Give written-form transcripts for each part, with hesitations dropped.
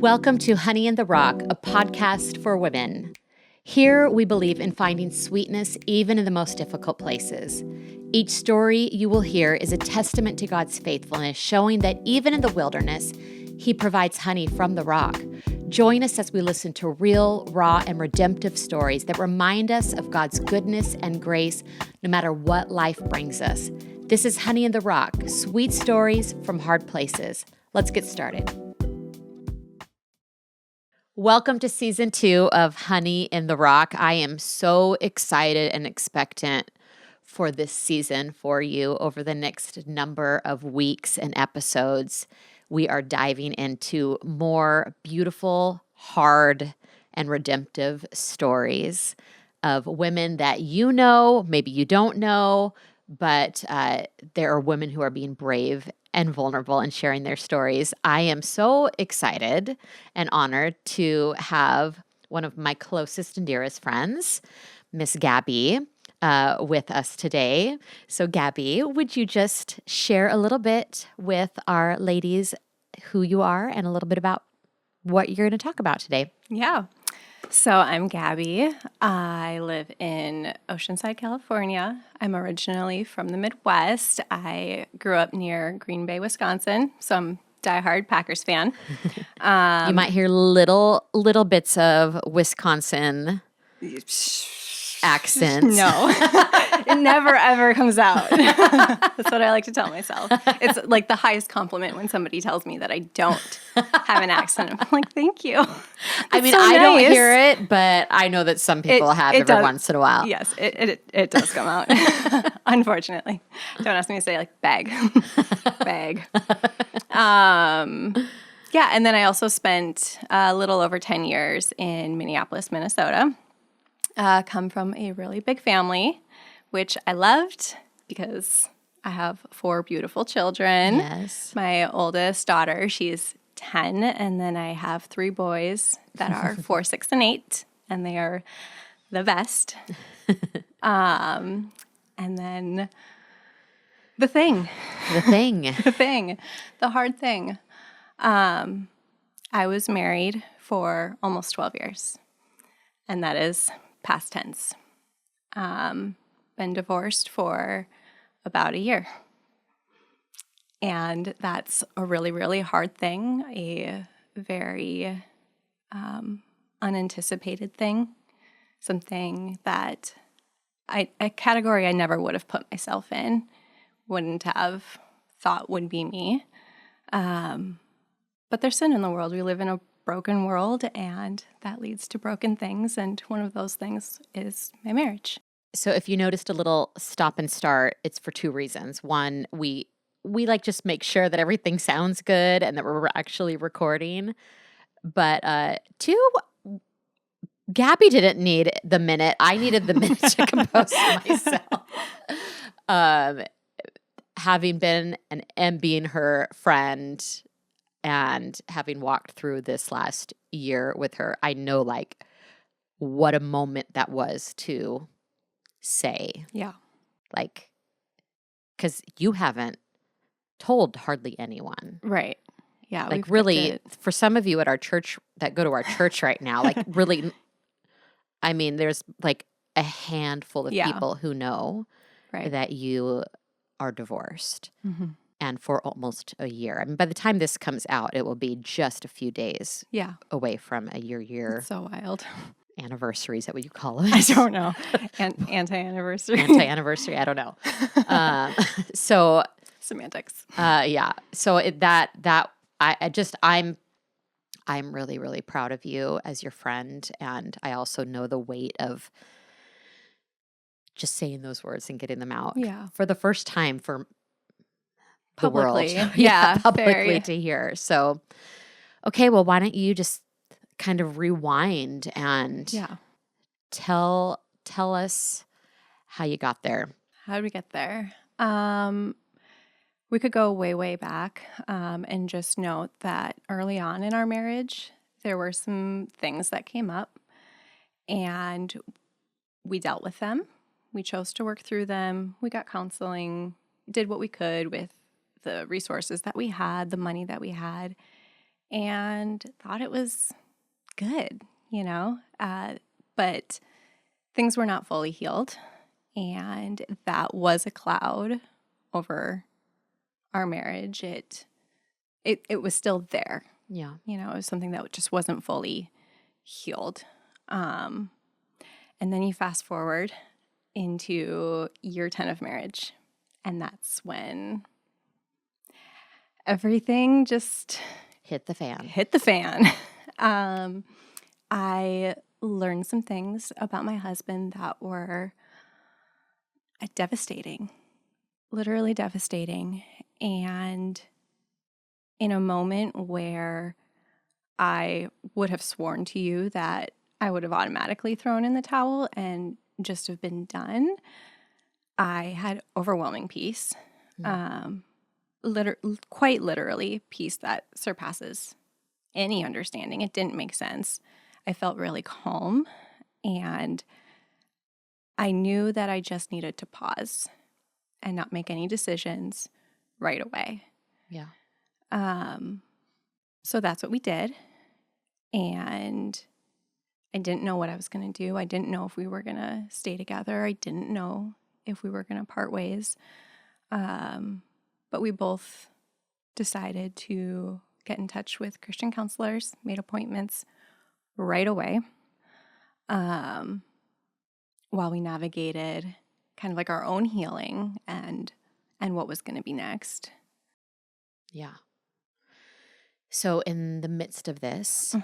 Welcome to Honey in the Rock, a podcast for women. Here we believe in finding sweetness even in the most difficult places. Each story you will hear is a testament to God's faithfulness, showing that even in the wilderness, He provides honey from the rock. Join us as we listen to real, raw, and redemptive stories that remind us of God's goodness and grace no matter what life brings us. This is Honey in the Rock, sweet stories from hard places. Let's get started. Welcome to season 2 of Honey in the Rock. I am so excited and expectant for this season for you over the next number of weeks and episodes. We are diving into more beautiful, hard, and redemptive stories of women that you know, maybe you don't know, but there are women who are being brave and vulnerable and sharing their stories. I am so excited and honored to have one of my closest and dearest friends, Miss Gabby, with us today. So Gabby, would you just share a little bit with our ladies who you are and a little bit about what you're going to talk about today? Yeah. So I'm Gabby. I live in Oceanside, California. I'm originally from the Midwest. I grew up near Green Bay, Wisconsin, so I'm a diehard Packers fan. You might hear little bits of Wisconsin accent. No, it never ever comes out. That's what I like to tell myself. It's like the highest compliment when somebody tells me that I don't have an accent. I'm like, thank you. I mean, so I don't nice. hear it, but I know that some people have it every does. once in a while. Yes, it does come out. Unfortunately, don't ask me to say like bag. Yeah, and then I also spent a little over 10 years in Minneapolis, Minnesota. Come from a really big family, which I loved because I have 4 beautiful children. Yes. My oldest daughter, she's 10, and then I have 3 boys that are 4, 6, and 8, and they are the best. And then the hard thing. I was married for almost 12 years, and that is past tense. Been divorced for about a year. And that's a really, really hard thing, a very unanticipated thing, something that a category I never would have put myself in, wouldn't have thought would be me. But there's sin in the world. We live in a broken world, and that leads to broken things, and one of those things is my marriage. So if you noticed a little stop and start, it's for 2 reasons. One, we like just make sure that everything sounds good and that we're actually recording. But 2, Gabby didn't need the minute. I needed the minute to compose myself. Having been and being her friend and having walked through this last year with her, I know like what a moment that was to say. Yeah. Like, because you haven't told hardly anyone. Right. Yeah. Like really, for some of you at our church that go to our church right now, like really, I mean, there's like a handful of people who know that you are divorced. Mm-hmm. And for almost a year. I mean, by the time this comes out, it will be just a few days away from a year. It's so wild. Anniversary, is that what you call it? I don't know. Anti-anniversary. Anti-anniversary, I don't know. So semantics. Yeah. So I'm really, really proud of you as your friend. And I also know the weight of just saying those words and getting them out. Yeah. For the first time for publicly. The world. Publicly to hear. So, okay, well, why don't you just kind of rewind and tell us how you got there. How did we get there? We could go way, way back and just note that early on in our marriage, there were some things that came up, and we dealt with them. We chose to work through them. We got counseling, did what we could with the resources that we had, the money that we had, and thought it was good, but things were not fully healed. And that was a cloud over our marriage. It was still there. Yeah. It was something that just wasn't fully healed. And then you fast forward into year 10 of marriage, and that's when everything just Hit the fan. I learned some things about my husband that were devastating, literally devastating. And in a moment where I would have sworn to you that I would have automatically thrown in the towel and just have been done, I had overwhelming peace. Quite literally, peace that surpasses any understanding. It didn't make sense. I felt really calm, and I knew that I just needed to pause and not make any decisions right away. Yeah. So that's what we did. And I didn't know what I was going to do. I didn't know if we were going to stay together. I didn't know if we were going to part ways. But we both decided to get in touch with Christian counselors, made appointments right away, while we navigated kind of like our own healing and what was going to be next. Yeah. So in the midst of this,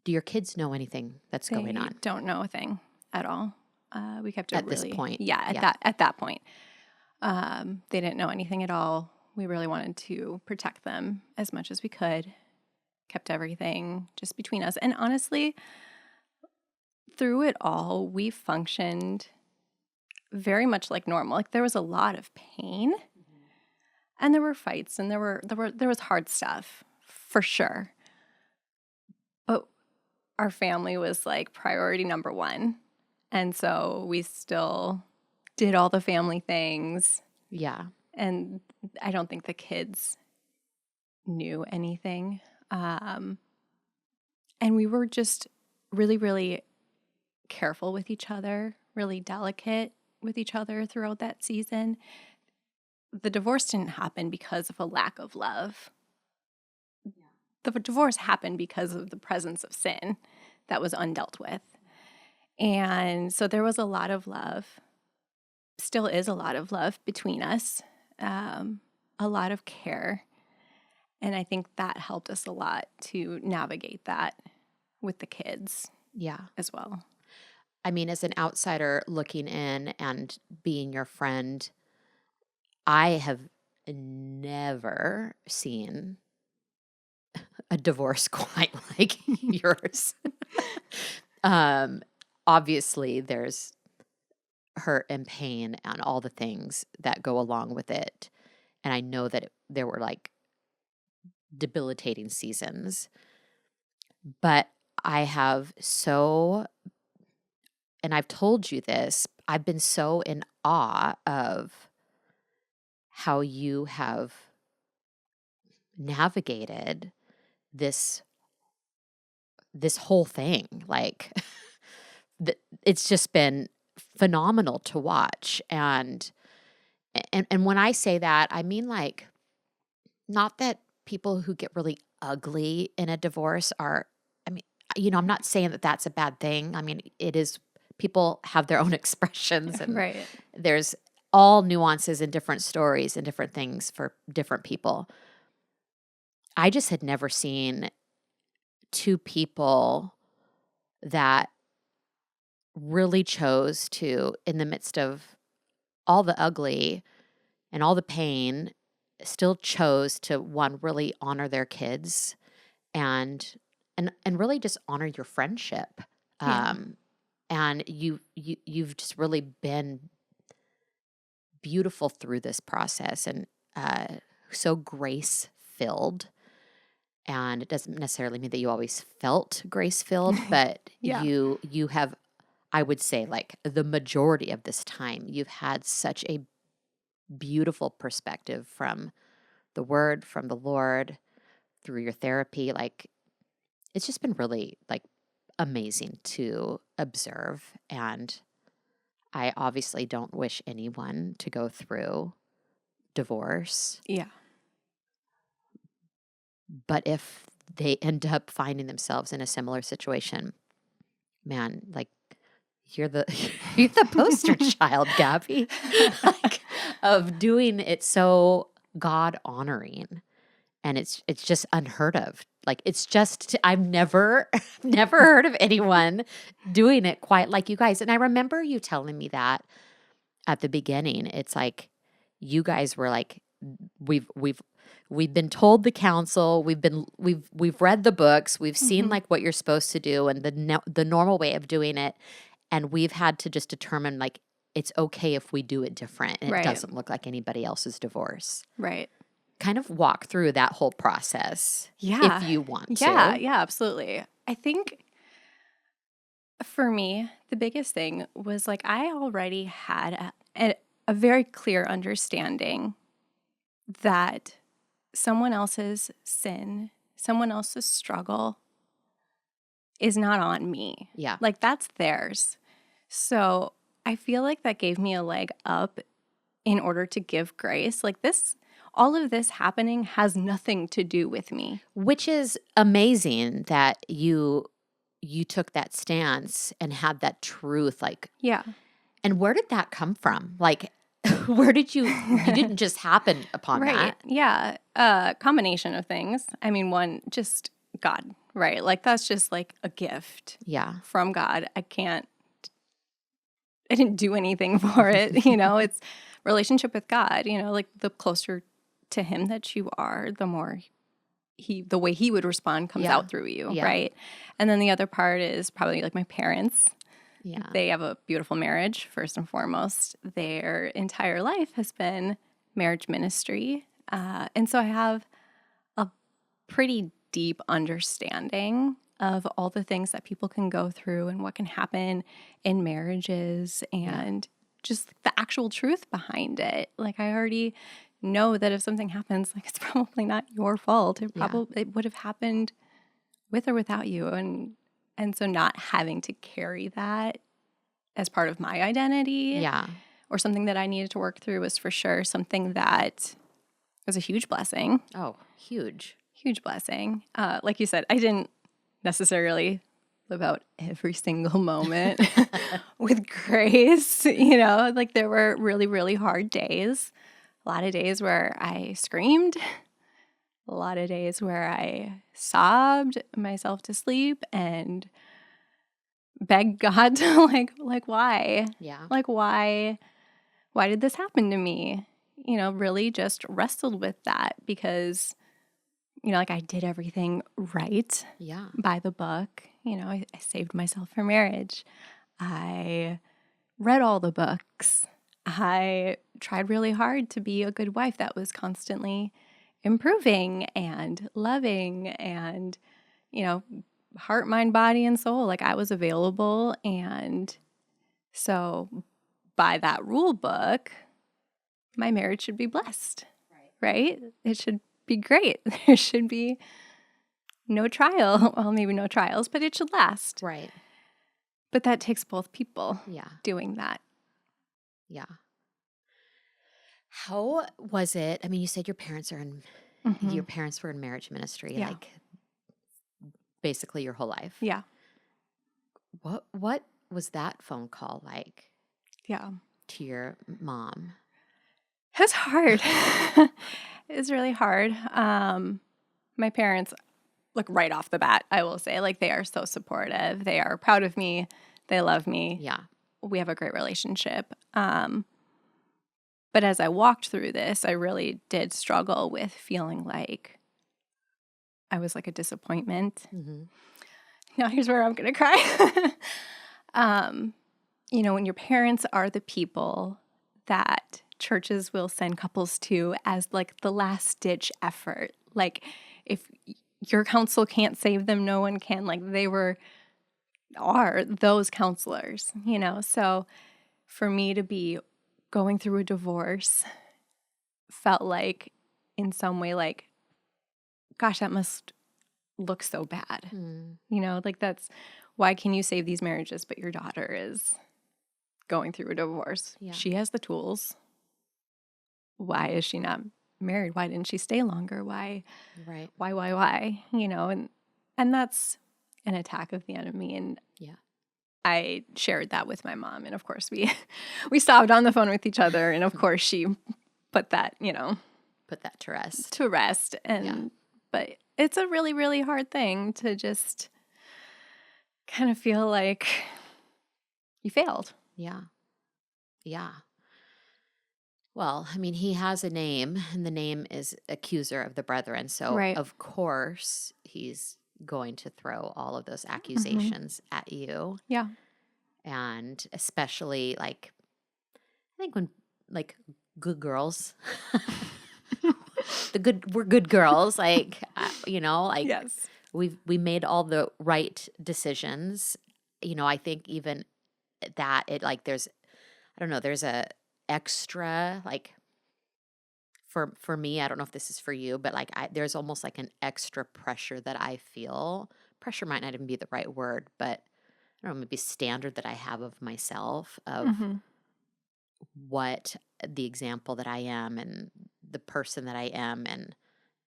do your kids know anything that's going on? They don't know a thing at all. We kept it At this point? Yeah, at that point. They didn't know anything at all. We really wanted to protect them as much as we could. Kept everything just between us. And honestly, through it all, we functioned very much like normal. Like, there was a lot of pain, and there were fights, and there was hard stuff for sure. But our family was like priority number one, and so we still did all the family things. Yeah. And I don't think the kids knew anything. And we were just really, really careful with each other, really delicate with each other throughout that season. The divorce didn't happen because of a lack of love. The divorce happened because of the presence of sin that was undealt with. And so there was a lot of love, still is a lot of love between us, a lot of care. And I think that helped us a lot to navigate that with the kids. Yeah. As well. I mean, as an outsider looking in and being your friend, I have never seen a divorce quite like yours. Obviously, there's hurt and pain and all the things that go along with it. And I know that there were like debilitating seasons. But I have and I've told you this, I've been so in awe of how you have navigated this whole thing. Like, it's just been phenomenal to watch. And when I say that, I mean, like, not that people who get really ugly in a divorce are, I mean, I'm not saying that that's a bad thing. I mean, it is, people have their own expressions, and Right. there's all nuances and different stories and different things for different people. I just had never seen two people that really chose to, in the midst of all the ugly and all the pain, still chose to, one, really honor their kids and really just honor your friendship. Yeah. And you've just really been beautiful through this process, and so grace filled. And it doesn't necessarily mean that you always felt grace filled, but Yeah. you have, I would say, like, the majority of this time, you've had such a beautiful perspective from the Word, from the Lord, through your therapy. Like, it's just been really like amazing to observe. And I obviously don't wish anyone to go through divorce. Yeah. But if they end up finding themselves in a similar situation, man, like you're the you're the poster child, Gabby, like, of doing it so God honoring, and it's just unheard of. Like it's just I've never never heard of anyone doing it quite like you guys. And I remember you telling me that at the beginning. It's like you guys were like we've been told the counsel, we've read the books, we've seen like what you're supposed to do and the normal way of doing it, and we've had to just determine like it's okay if we do it different and it doesn't look like anybody else's divorce. Right. Kind of walk through that whole process if you want to. Yeah, absolutely. I think for me, the biggest thing was like I already had a very clear understanding that someone else's sin, someone else's struggle is not on me. Yeah. Like that's theirs. So I feel like that gave me a leg up in order to give grace. Like this, all of this happening has nothing to do with me. Which is amazing that you took that stance and had that truth. Like, Yeah. and where did that come from? Like, where did you didn't just happen upon that? Yeah. Combination of things. I mean, one, just God, right? Like that's just like a gift Yeah. from God. I didn't do anything for it. You know, it's relationship with God, you know, like the closer to him that you are, the more the way he would respond comes out through you. Yeah. Right. And then the other part is probably like my parents. Yeah. They have a beautiful marriage, first and foremost. Their entire life has been marriage ministry. And so I have a pretty deep understanding of all the things that people can go through and what can happen in marriages and just the actual truth behind it. Like I already know that if something happens, like it's probably not your fault. It would have happened with or without you. And so not having to carry that as part of my identity or something that I needed to work through was for sure something that was a huge blessing. Oh, huge. Huge blessing. Like you said, I didn't necessarily live out every single moment with grace. You know, like there were really, really hard days. A lot of days where I screamed. A lot of days where I sobbed myself to sleep and begged God to like why? Yeah. Like why did this happen to me? You know, really just wrestled with that because, you know, like I did everything right by the book. You know, I saved myself for marriage. I read all the books. I tried really hard to be a good wife that was constantly improving and loving and, you know, heart, mind, body, and soul. Like I was available. And so by that rule book, my marriage should be blessed, right? It should be great. There should be no trial. Well, maybe no trials, but it should last. Right. But that takes both people Yeah. doing that. Yeah. How was it? I mean, you said your parents were in marriage ministry, like basically your whole life. Yeah. What was that phone call like? Yeah. To your mom? It was hard. It was really hard. My parents, like right off the bat, I will say, like they are so supportive. They are proud of me. They love me. Yeah. We have a great relationship. But as I walked through this, I really did struggle with feeling like I was like a disappointment. Mm-hmm. Now here's where I'm going to cry. You know, when your parents are the people that churches will send couples to as like the last ditch effort. Like if your counsel can't save them, no one can. Like they are those counselors, you know? So for me to be going through a divorce felt like in some way like gosh, that must look so bad. Mm. Like that's why can you save these marriages, but your daughter is going through a divorce. Yeah. She has the tools. Why is she not married? Why didn't she stay longer? Why? Right. Why? And that's an attack of the enemy. And Yeah. I shared that with my mom. And of course we sobbed on the phone with each other. And of course she put that, Put that to rest. to rest. And, but it's a really, really hard thing to just kind of feel like you failed. Yeah. Yeah. Well, I mean, he has a name, and the name is Accuser of the Brethren. So, Right. of course, he's going to throw all of those accusations at you. Yeah. And especially, like, I think when, like, good girls, we're good girls, like, like, Yes. we made all the right decisions. I think even that there's a extra, like, for me, I don't know if this is for you, but like there's almost like an extra pressure that I feel. Pressure might not even be the right word, but I don't know, maybe standard that I have of myself, of what the example that I am and the person that I am and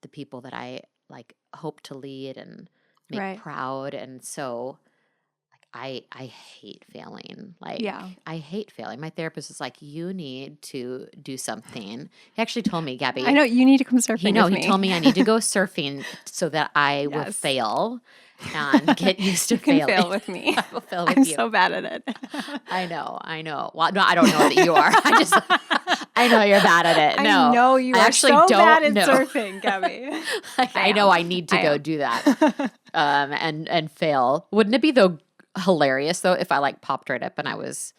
the people that I like hope to lead and make Right. proud. And so I hate failing. Like, Yeah. I hate failing. My therapist is like, you need to do something. He actually told me, Gabby. I know you need to come surfing with me. He told me I need to go surfing so that I will Yes. fail and get used to You can failing. fail with me. I will fail with I'm you. so bad at it. I know. Well, no, I don't know that you are. I know you're bad at it. No, I know you I are actually so don't bad at know. surfing, Gabby. Like, I know I need to go do that and fail. Wouldn't it be though hilarious though if I like popped right up and I was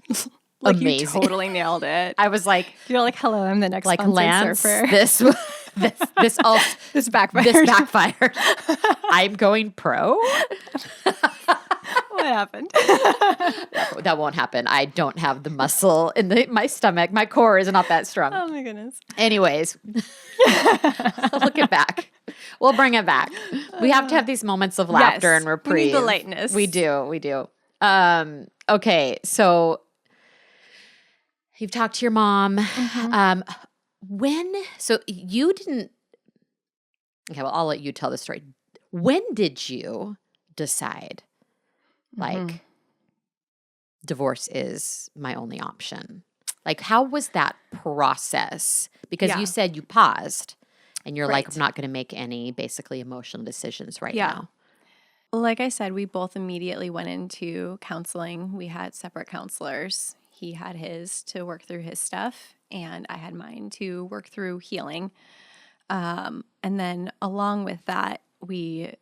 Like amazing? You totally nailed it. I was like, You're like, hello, I'm the next like sponsored Lance, surfer. this backfired. This backfired. I'm going pro. What happened? That won't happen. I don't have the muscle in my stomach. My core is not that strong. Oh my goodness. Anyways, look it back. We'll bring it back. We have to have these moments of laughter Yes, and reprieve. we need the lightness. We do. Okay, so you've talked to your mom. So you didn't. Okay, well, I'll let you tell the story. When did you decide, like, divorce is my only option? Like, how was that process? Because you said you paused and you're like, I'm not going to make any basically emotional decisions right now. Like I said, we both immediately went into counseling. We had separate counselors. He had his to work through his stuff, and I had mine to work through healing. And then along with that, we,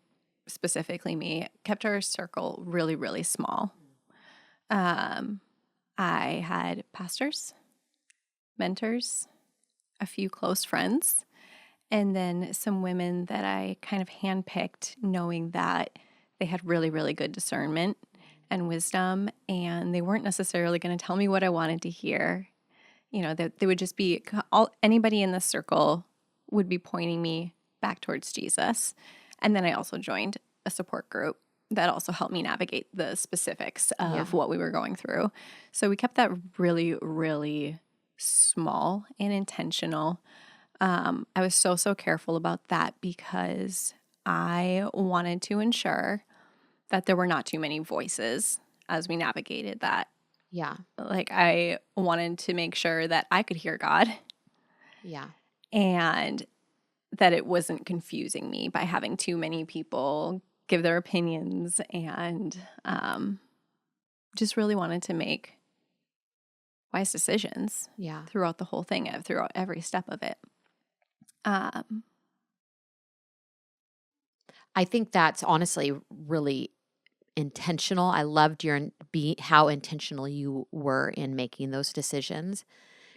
specifically me, kept our circle really, really small. I had pastors, mentors, a few close friends, and then some women that I kind of handpicked, knowing that they had really, really good discernment and wisdom, and they weren't necessarily going to tell me what I wanted to hear. They would just be anybody in the circle would be pointing me back towards Jesus. And then I also joined a support group that also helped me navigate the specifics of what we were going through. So we kept that really, really small and intentional. I was so careful about that because I wanted to ensure that there were not too many voices as we navigated that. Yeah. Like, I wanted to make sure that I could hear God. Yeah. And that it wasn't confusing me by having too many people give their opinions, and just really wanted to make wise decisions throughout the whole thing, throughout every step of it. I think that's honestly really intentional. I loved how intentional you were in making those decisions.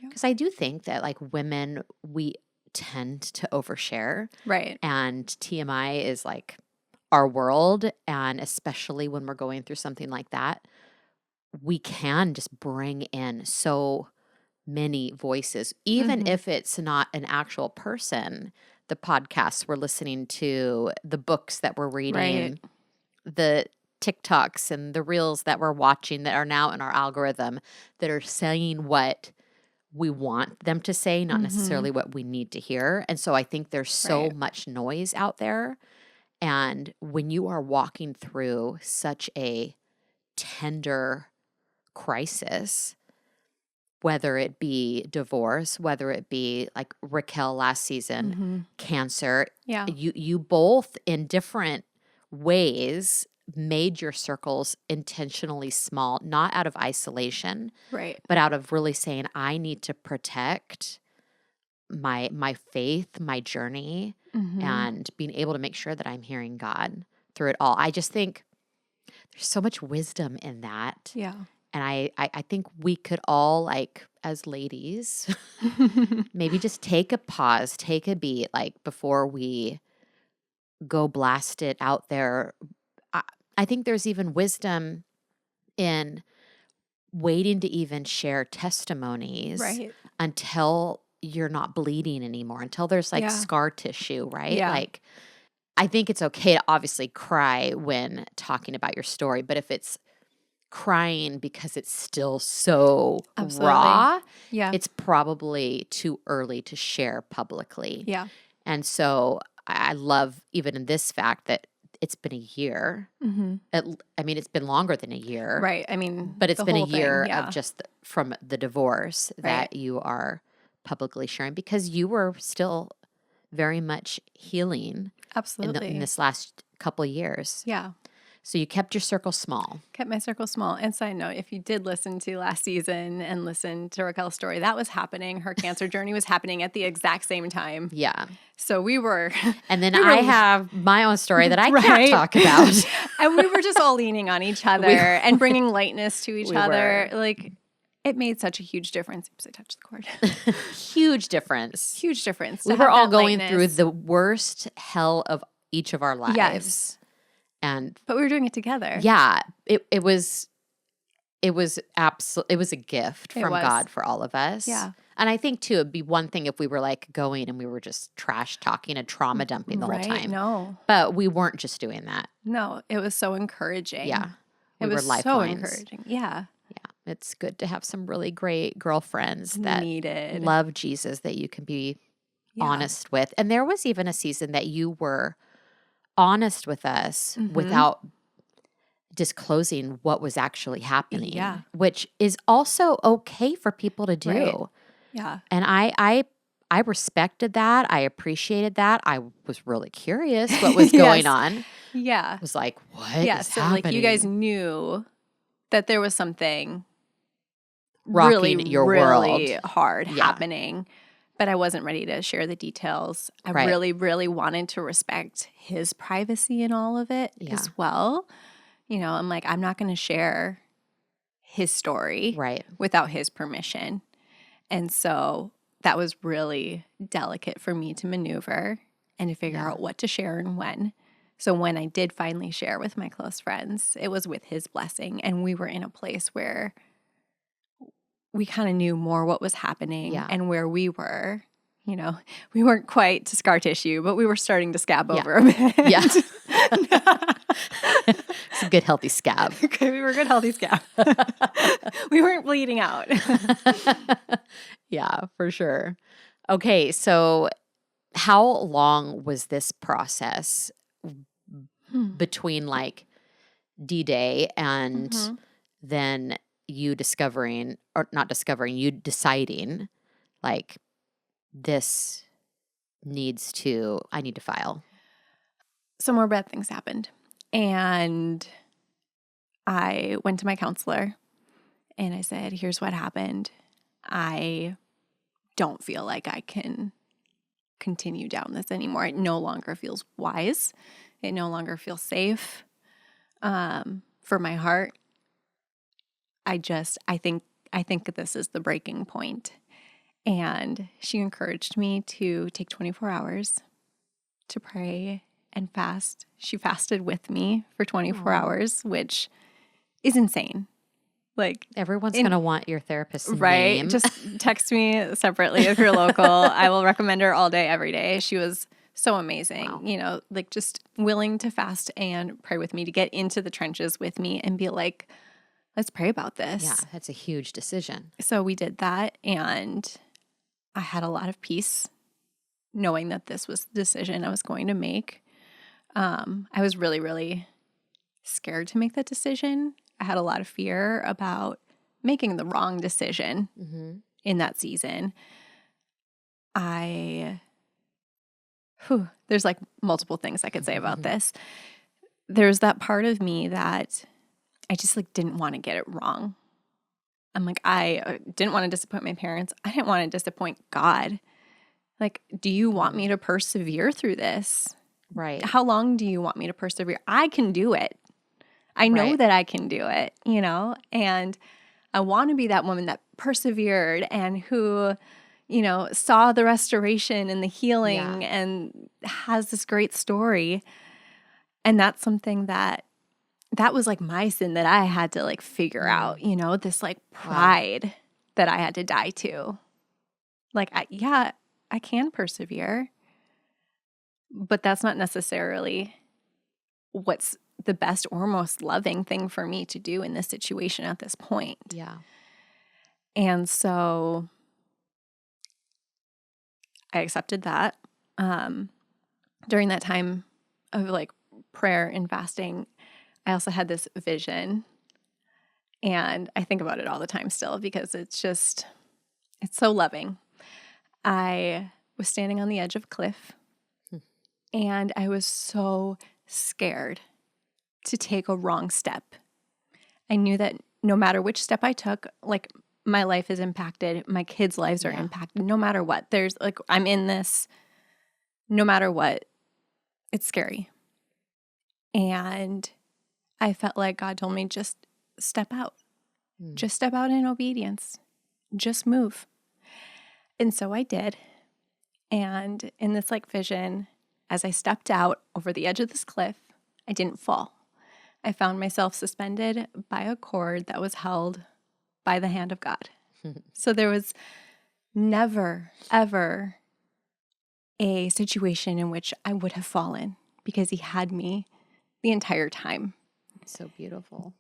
Because I do think that, like, women, we tend to overshare. Right. And TMI is like our world. And especially when we're going through something like that, we can just bring in so many voices, even if it's not an actual person. the podcasts we're listening to, the books that we're reading, Right. the TikToks and the reels that we're watching that are now in our algorithm that are saying what we want them to say, not necessarily what we need to hear. And so I think there's so Right. much noise out there. And when you are walking through such a tender crisis, whether it be divorce, whether it be like Raquel last season, cancer, Yeah. you both in different ways made your circles intentionally small, not out of isolation, Right. but out of really saying, I need to protect my faith, my journey, and being able to make sure that I'm hearing God through it all. I just think there's so much wisdom in that. Yeah. And I think we could all, like, as ladies, maybe just take a pause, take a beat, like, before we go blast it out there. I think there's even wisdom in waiting to even share testimonies Right. until you're not bleeding anymore, until there's like Yeah. scar tissue, right? Yeah. Like, I think it's okay to obviously cry when talking about your story, but if it's crying because it's still so Absolutely. raw, Yeah. it's probably too early to share publicly. Yeah. And so I love even in this fact that it's been a year. I mean, it's been longer than a year. Right. I mean, But it's the been a whole thing, year yeah. of just from the divorce that Right. you are publicly sharing because you were still very much healing Absolutely. in this last couple of years. Yeah. So you kept your circle small. Kept my circle small. And side note, if you did listen to last season and listen to Raquel's story, that was happening. Her cancer journey was happening at the exact same time. Yeah. So we were. And then I have my own story that I can't Right. talk about. And we were just all leaning on each other and bringing lightness to each We other. were. Like, it made such a huge difference. Oops, I touched the cord. Huge difference. Huge difference. We to were have all that going lightness. through the worst hell of each of our lives. Yes. And But we were doing it together. yeah, it was it was a gift It from was. God for all of us. Yeah. And I think too, it'd be one thing if we were like going and we were just trash talking and trauma dumping the Right? whole time. No. But we weren't just doing that. No. It was so encouraging. Yeah. It We was were so lifelines. encouraging. Yeah. Yeah. It's good to have some really great girlfriends that Needed. love Jesus that you can be Yeah. honest with. And there was even a season that you were honest with us Mhm. without disclosing what was actually happening. Yeah. Which is also okay for people to do. Right. Yeah. And I respected that. I appreciated that. I was really curious what was going Yes. on. Yeah. I was like, what Yeah. is So happening? like you guys knew that there was something Rocking really, your really world. hard Yeah. happening. But I wasn't ready to share the details. I Right. really, really wanted to respect his privacy in all of it Yeah. as well. You know, I'm like, I'm not going to share his story Right. without his permission. And so that was really delicate for me to maneuver and to figure Yeah. out what to share and when. So when I did finally share with my close friends, it was with his blessing. And we were in a place where we kind of knew more what was happening Yeah. and where we were. You know, we weren't quite to scar tissue, but we were starting to scab Yeah. over a bit. Yeah. It's a good healthy scab. Okay, we were good, healthy scab. We weren't bleeding out. Yeah, for sure. Okay, so how long was this process between like D-Day and Mhm. then you discovering, or not discovering, you deciding like this I need to file? Some more bad things happened. And I went to my counselor and I said, here's what happened. I don't feel like I can continue down this anymore. It no longer feels wise. It no longer feels safe for my heart. I think this is the breaking point. And she encouraged me to take 24 hours to pray and fast. She fasted with me for 24 Aw. hours, which is insane. Like, Everyone's going to want your therapist's right? name. Just text me separately if you're local. I will recommend her all day, every day. She was so amazing. Wow. You know, like just willing to fast and pray with me, to get into the trenches with me and be like, let's pray about this. Yeah, that's a huge decision. So we did that, and I had a lot of peace knowing that this was the decision I was going to make. I was really, really scared to make that decision. I had a lot of fear about making the wrong decision in that season. There's like multiple things I could say about this. There's that part of me that I just like didn't want to get it wrong. I'm like, I didn't want to disappoint my parents. I didn't want to disappoint God. Like, do you want me to persevere through this? Right. How long do you want me to persevere? I can do it. I know Right. that I can do it, you know? And I want to be that woman that persevered and who, you know, saw the restoration and the healing and has this great story. And that's something that was like my sin that I had to like figure out, you know, this like pride that I had to die to. Like, I can persevere, but that's not necessarily what's the best or most loving thing for me to do in this situation at this point. Yeah. And so I accepted that. During that time of like prayer and fasting, I also had this vision, and I think about it all the time still because it's so loving. I was standing on the edge of a cliff, and I was so scared to take a wrong step. I knew that no matter which step I took, like my life is impacted, my kids' lives are impacted, no matter what. There's like, I'm in this, no matter what, it's scary. And I felt like God told me, just step out. Just step out in obedience. Just move. And so I did. And in this like vision, as I stepped out over the edge of this cliff, I didn't fall. I found myself suspended by a cord that was held by the hand of God. So there was never, ever a situation in which I would have fallen because he had me the entire time. So beautiful.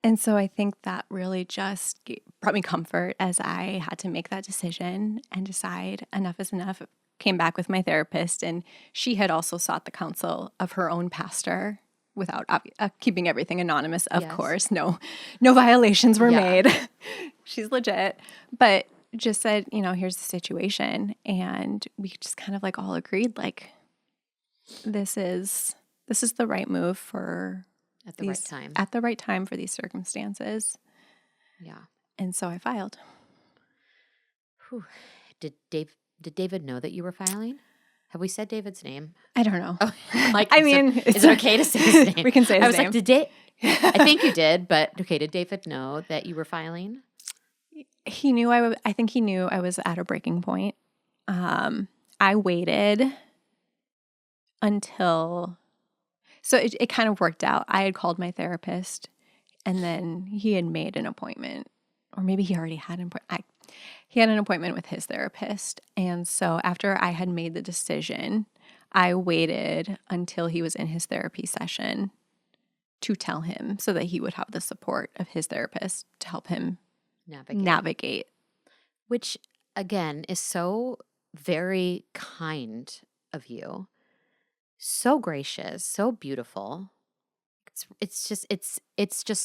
And so I think that really just brought me comfort as I had to make that decision and decide enough is enough. Came back with my therapist, and she had also sought the counsel of her own pastor without keeping everything anonymous, of course. No violations were made. She's legit. But just said, you know, here's the situation. And we just kind of like all agreed, like, this is the right move for At the right time. At the right time for these circumstances. Yeah. And so I filed. Whew. Did David know that you were filing? Have we said David's name? I don't know. Oh, like, I mean, is it okay to say his name? We can say his name. I was like, I think you did, but okay, did David know that you were filing? He knew I think he knew I was at a breaking point. I waited until, so it kind of worked out. I had called my therapist, and then he had made an appointment, or maybe he already had an appointment. He had an appointment with his therapist. And so after I had made the decision, I waited until he was in his therapy session to tell him so that he would have the support of his therapist to help him navigate. Which, again, is so very kind of you. So gracious, so beautiful. It's just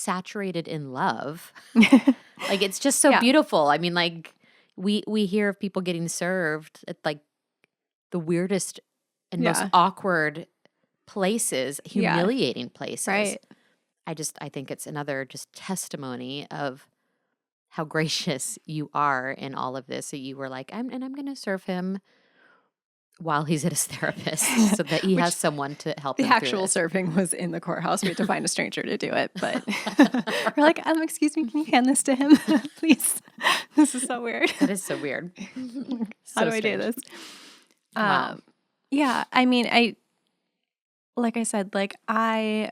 saturated in love. Like, it's just so beautiful. I mean, like, we hear of people getting served at like the weirdest and most awkward places, humiliating places. Right. I think it's another just testimony of how gracious you are in all of this. So you were like, I'm going to serve him while he's at his therapist so that he has someone to help him. The actual serving was in the courthouse. We had to find a stranger to do it. But we're like, excuse me, can you hand this to him, please? This is so weird. That is so weird. How do I do this? Wow. Yeah, I mean, like I said, like I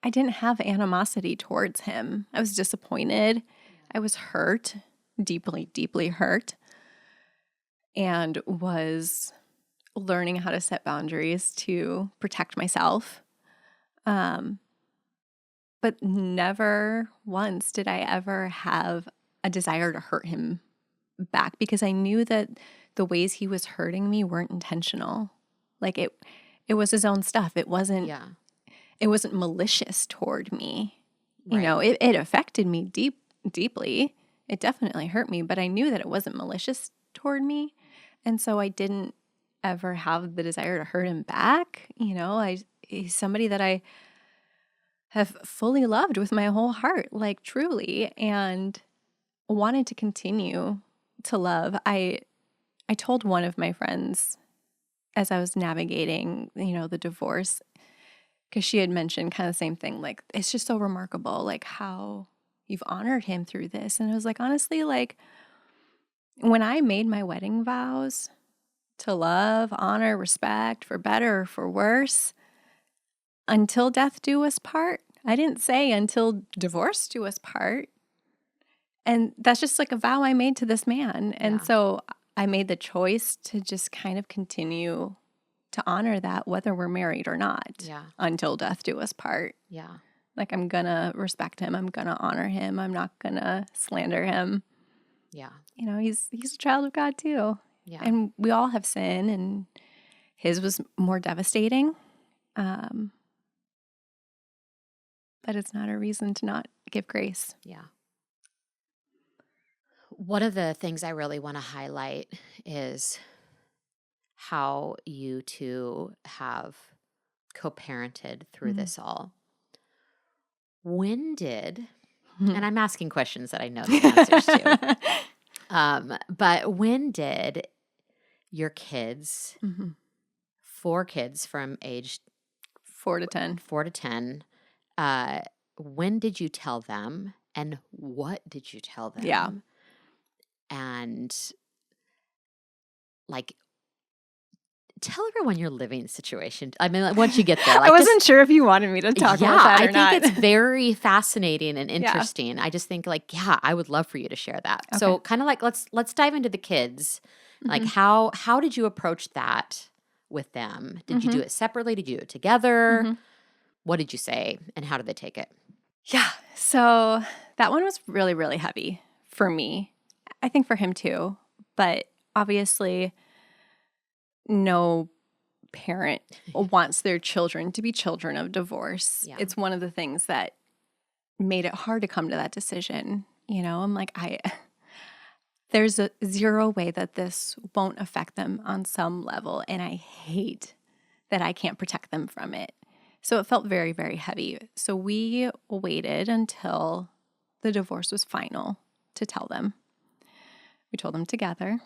didn't have animosity towards him. I was disappointed. I was hurt, deeply, deeply hurt. and was learning how to set boundaries to protect myself. But never once did I ever have a desire to hurt him back, because I knew that the ways he was hurting me weren't intentional. Like it was his own stuff. It wasn't malicious toward me. Right. You know, it affected me deeply. It definitely hurt me, but I knew that it wasn't malicious toward me. And so I didn't ever have the desire to hurt him back. You know, he's somebody that I have fully loved with my whole heart, like truly, and wanted to continue to love. I told one of my friends as I was navigating, the divorce, because she had mentioned kind of the same thing, like, it's just so remarkable, like, how you've honored him through this. And I was like, honestly, like, when I made my wedding vows to love, honor, respect, for better or for worse, until death do us part. I didn't say until divorce do us part. And that's just like a vow I made to this man. And so I made the choice to just kind of continue to honor that, whether we're married or not, until death do us part. Yeah. Like, I'm going to respect him. I'm going to honor him. I'm not going to slander him. Yeah. You know, he's a child of God too. Yeah. And we all have sin, and his was more devastating. But it's not a reason to not give grace. Yeah. One of the things I really want to highlight is how you two have co-parented through this all. When did, and I'm asking questions that I know the answers to, but when did your kids, 4 kids from age 4 to 10, when did you tell them, and what did you tell them? Yeah. And like, tell everyone your living situation. I mean, like, once you get there, like, I wasn't sure if you wanted me to talk about that or not. I think it's very fascinating and interesting. I just think, like, I would love for you to share that. Okay. So kind of like, let's dive into the kids. Like, how did you approach that with them? Did you do it separately? Did you do it together? What did you say, and how did they take it? Yeah. So that one was really, really heavy for me. I think for him too. But obviously, no parent wants their children to be children of divorce. Yeah. It's one of the things that made it hard to come to that decision. You know, I'm like, there's a zero way that this won't affect them on some level. And I hate that I can't protect them from it. So it felt very, very heavy. So we waited until the divorce was final to tell them. We told them together.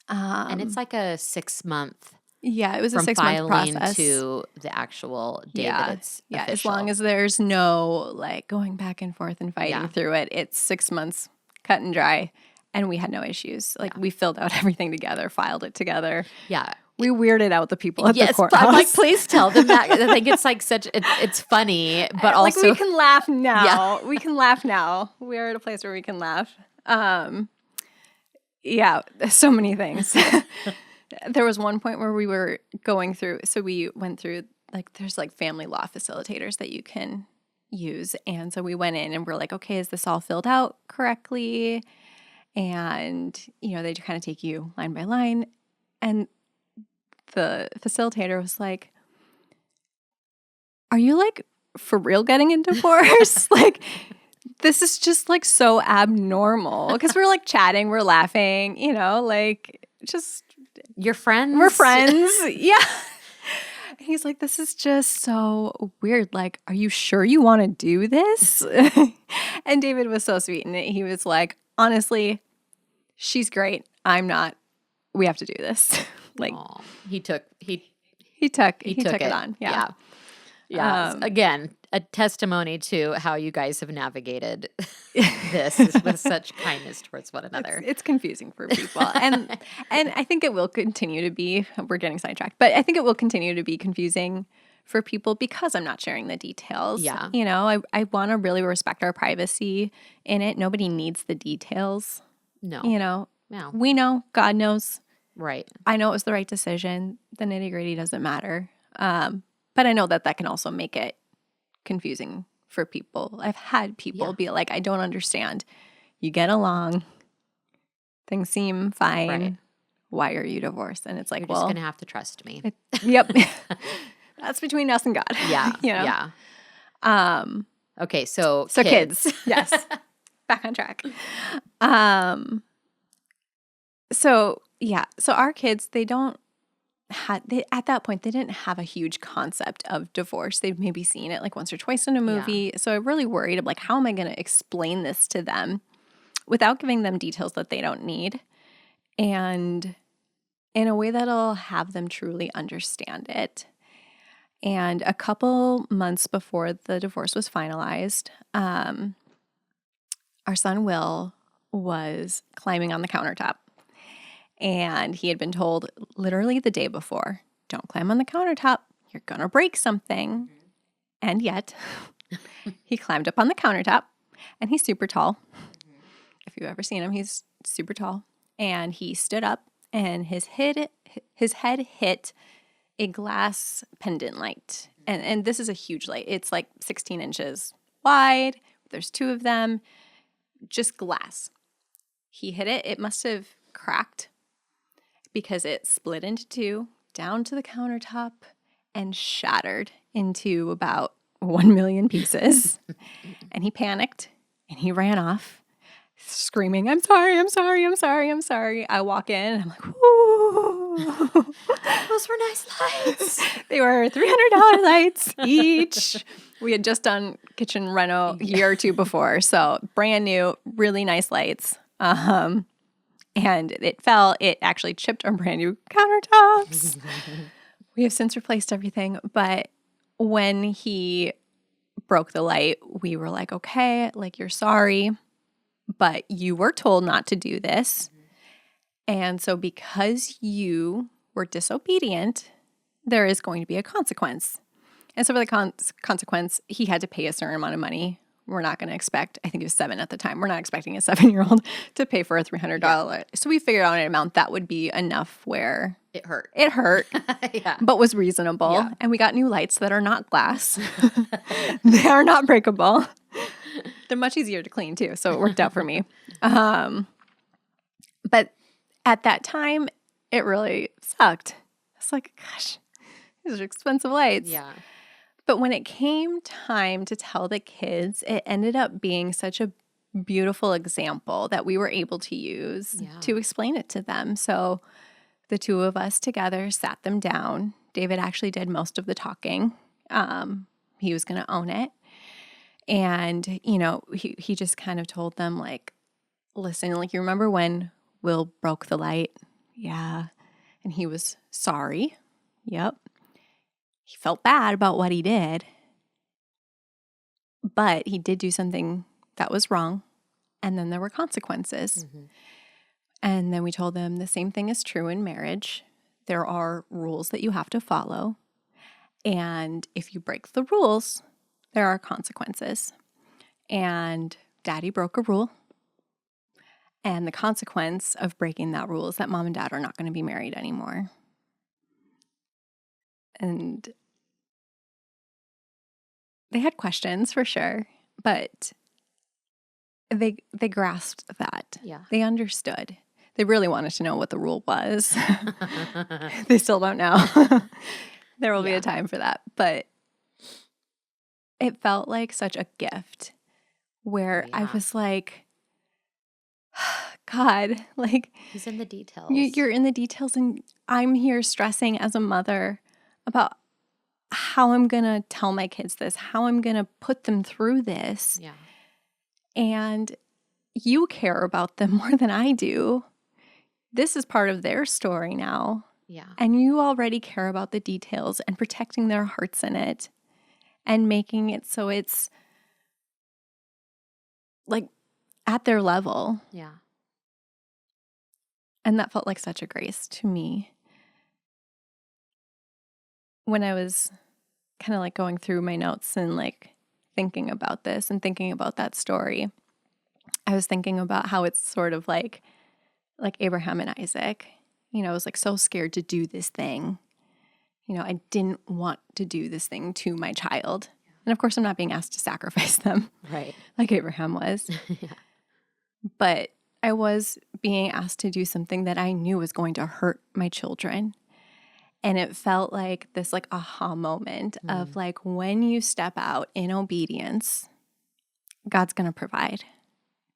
And it's like a 6-month. Yeah, it was a 6-month process to the actual day that it's official. As long as there's no like going back and forth and fighting through it, it's 6 months cut and dry. And we had no issues. Like, we filled out everything together, filed it together. Yeah. We weirded out the people at the courthouse. I'm like, please tell them that. I think it's like it's funny, but also. Like, we can laugh now. Yeah. We can laugh now. We are at a place where we can laugh. Yeah, so many things. There was one point where we were going through, so we went through, like, there's like family law facilitators that you can use. And so we went in and we're like, okay, is this all filled out correctly? And, they kind of take you line by line. And the facilitator was like, are you like for real getting a divorce? Like, this is just like so abnormal. Because we're like chatting, we're laughing, like just. You're friends? We're friends. Yeah. He's like, this is just so weird. Like, are you sure you want to do this? And David was so sweet. And he was like, honestly, she's great. I'm not. We have to do this. Like, aww. He took it on. Yeah. Again, a testimony to how you guys have navigated this with such kindness towards one another. It's confusing for people. And I think it will continue to be, we're getting sidetracked, but I think it will continue to be confusing for people because I'm not sharing the details. Yeah. I want to really respect our privacy in it. Nobody needs the details. No. Yeah. We know, God knows. Right. I know it was the right decision. The nitty-gritty doesn't matter. But I know that can also make it confusing for people. I've had people be like, I don't understand. You get along. Things seem fine. Right. Why are you divorced? And it's like, You're just going to have to trust me. Yep. That's between us and God. Yeah. You know? Yeah. Okay. So kids. Yes. Back on track. So our kids, at that point, they didn't have a huge concept of divorce. They'd maybe seen it like once or twice in a movie. Yeah. So I really worried, like, how am I going to explain this to them without giving them details that they don't need, and in a way that'll have them truly understand it. And a couple months before the divorce was finalized, our son Will was climbing on the countertop. And he had been told literally the day before, don't climb on the countertop. You're going to break something. And yet, he climbed up on the countertop, and he's super tall. If you've ever seen him, he's super tall. And he stood up, and his head hit a glass pendant light. And this is a huge light. It's like 16 inches wide. There's two of them, just glass. He hit it. It must have cracked because it split into two, down to the countertop, and shattered into about 1 million pieces. And he panicked, and he ran off, screaming, I'm sorry, I'm sorry, I'm sorry, I'm sorry. I walk in, and I'm like, whoo. Those were nice lights. They were $300 lights each. We had just done kitchen reno a year or two before, so brand new, really nice lights. And it fell. It actually chipped our brand new countertops. We have since replaced everything. But when he broke the light, we were like, okay, like, you're sorry, but you were told not to do this. And so because you were disobedient, there is going to be a consequence. And so for the consequence, he had to pay a certain amount of money. We're not going to expect, I think he was 7 at the time, we're not expecting a 7-year-old to pay for a $300. Yeah. So we figured out an amount that would be enough where it hurt. Yeah. But was reasonable. Yeah. And we got new lights that are not glass. They are not breakable. They're much easier to clean too, so it worked out for me. But at that time, it really sucked. It's like, gosh, these are expensive lights. Yeah. But when it came time to tell the kids, it ended up being such a beautiful example that we were able to use to explain it to them. So the two of us together sat them down. David actually did most of the talking. He was going to own it. And, you know, he just kind of told them, like, listen, like, you remember when Will broke the light? Yeah. And he was sorry. Yep. He felt bad about what he did, but he did do something that was wrong, and then there were consequences. Mm-hmm. And then we told them the same thing is true in marriage. There are rules that you have to follow, and if you break the rules, there are consequences. And Daddy broke a rule, and the consequence of breaking that rule is that Mom and Dad are not going to be married anymore. And they had questions for sure, but they grasped that. Yeah. They understood. They really wanted to know what the rule was. They still don't know. There will be a time for that. But it felt like such a gift where I was like, God, like, He's in the details. You're in the details, and I'm here stressing as a mother about how I'm going to tell my kids this, how I'm going to put them through this. Yeah. And you care about them more than I do. This is part of their story now. Yeah. And you already care about the details and protecting their hearts in it and making it so it's like at their level. Yeah. And that felt like such a grace to me. When I was kind of like going through my notes and like thinking about this and thinking about that story, I was thinking about how it's sort of like like Abraham and Isaac. I was like so scared to do this thing. I didn't want to do this thing to my child. And of course, I'm not being asked to sacrifice them Right. like Abraham was. Yeah. But I was being asked to do something that I knew was going to hurt my children. And it felt like this like aha moment of like when you step out in obedience, God's going to provide.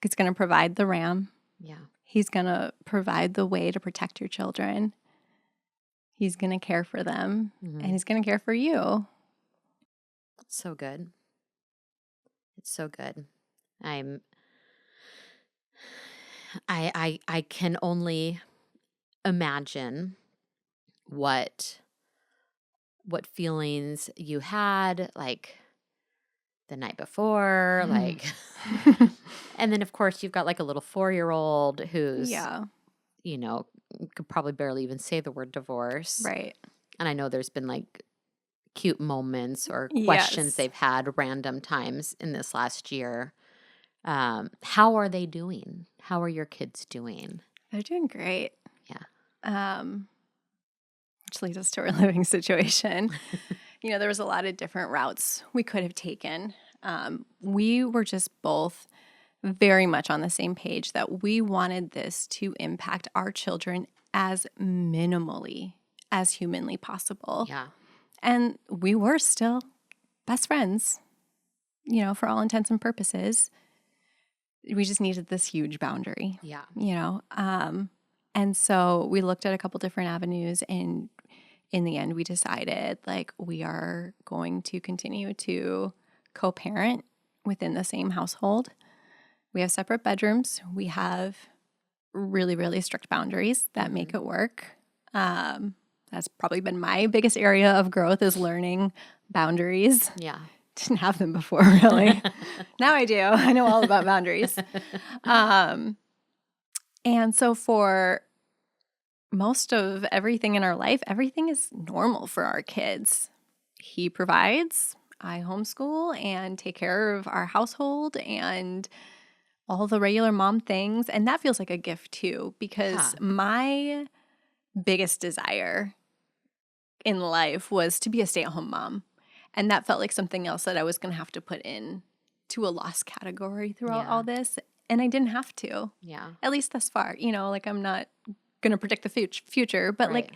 He's going to provide the ram. Yeah. He's going to provide the way to protect your children. He's going to care for them, and he's going to care for you. It's so good. It's so good. I can only imagine what feelings you had like the night before, like and then of course you've got like a little 4-year-old who's could probably barely even say the word divorce. Right. And I know there's been like cute moments or questions they've had random times in this last year. How are they doing? How are your kids doing? They're doing great. Yeah. Which leads us to our living situation. There was a lot of different routes we could have taken. We were just both very much on the same page that we wanted this to impact our children as minimally as humanly possible. Yeah. And we were still best friends, for all intents and purposes. We just needed this huge boundary. Yeah. And so we looked at a couple different avenues, and in the end we decided like we are going to continue to co-parent within the same household. We have separate bedrooms. We have really, really strict boundaries that make it work. That's probably been my biggest area of growth is learning boundaries. Yeah. Didn't have them before, really. Now I do. I know all about boundaries. And so for most of everything in our life, everything is normal for our kids. He provides, I homeschool and take care of our household and all the regular mom things. And that feels like a gift too, because my biggest desire in life was to be a stay-at-home mom. And that felt like something else that I was going to have to put in to a loss category throughout all this. And I didn't have to. Yeah. At least thus far. Like I'm not going to predict the future, but like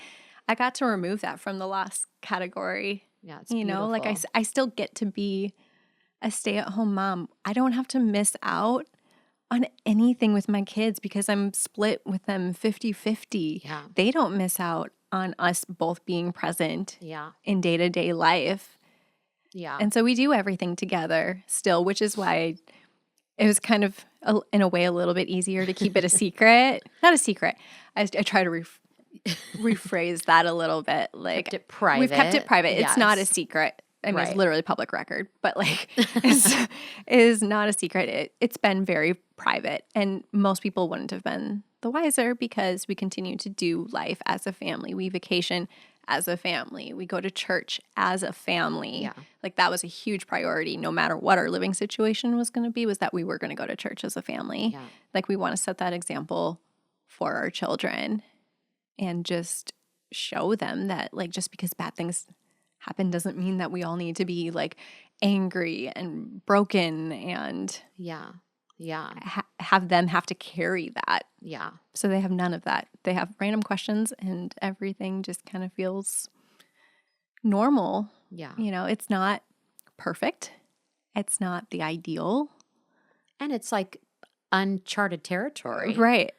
I got to remove that from the loss category. Yeah, it's beautiful. Like I still get to be a stay-at-home mom. I don't have to miss out on anything with my kids because I'm split with them 50-50. Yeah. They don't miss out on us both being present in day-to-day life. Yeah. And so we do everything together still, which is why it was kind of, in a way, a little bit easier to keep it a secret. Not a secret. I try to rephrase that a little bit. Like, kept it private. We've kept it private. Yes. It's not a secret. I mean, it's literally public record, but like, it is not a secret. It's been very private, and most people wouldn't have been the wiser because we continue to do life as a family. We vacation as a family. We go to church as a family. Yeah. Like that was a huge priority no matter what our living situation was going to be, was that we were going to go to church as a family. Yeah. Like we want to set that example for our children and just show them that like just because bad things happen doesn't mean that we all need to be like angry and broken and have them have to carry that. Yeah. So they have none of that. They have random questions and everything just kind of feels normal. Yeah. It's not perfect. It's not the ideal. And it's like uncharted territory. Right.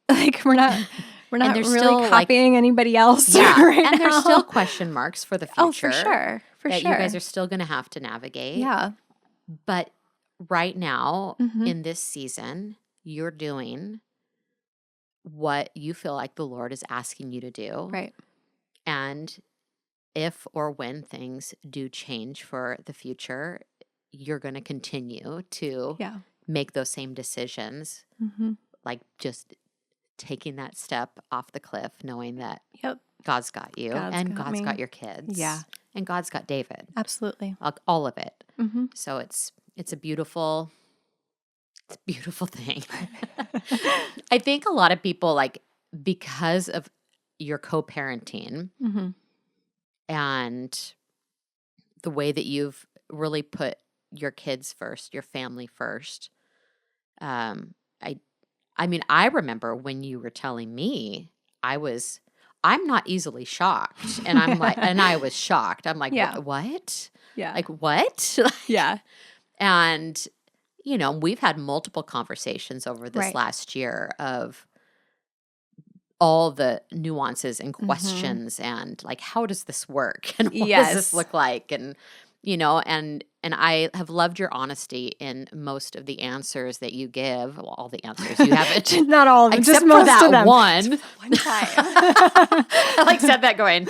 Like we're not really still copying anybody else right and now. There's still question marks for the future. Oh, for sure. You guys are still going to have to navigate. Yeah. But right now, in this season, you're doing what you feel like the Lord is asking you to do. Right. And if or when things do change for the future, you're going to continue to make those same decisions. Like just taking that step off the cliff, knowing that God's got you and God's got your kids. Yeah. And God's got David. Absolutely. All of it. So it's a beautiful It's a beautiful thing. I think a lot of people, like, because of your co-parenting Mm-hmm. and the way that you've really put your kids first, your family first. Um, I, I mean, I remember when you were telling me, I'm not easily shocked, and I'm like, and I was shocked. I'm like, Yeah. What? Yeah. Like what? Yeah. And we've had multiple conversations over this Right. last year of all the nuances and Mm-hmm. questions and like, how does this work? And what does this Yes. look like? And, and I have loved your honesty in most of the answers that you give. Well, all the answers you haven't. Not all of them, Except just for most that of them. one. One time. I like said that going,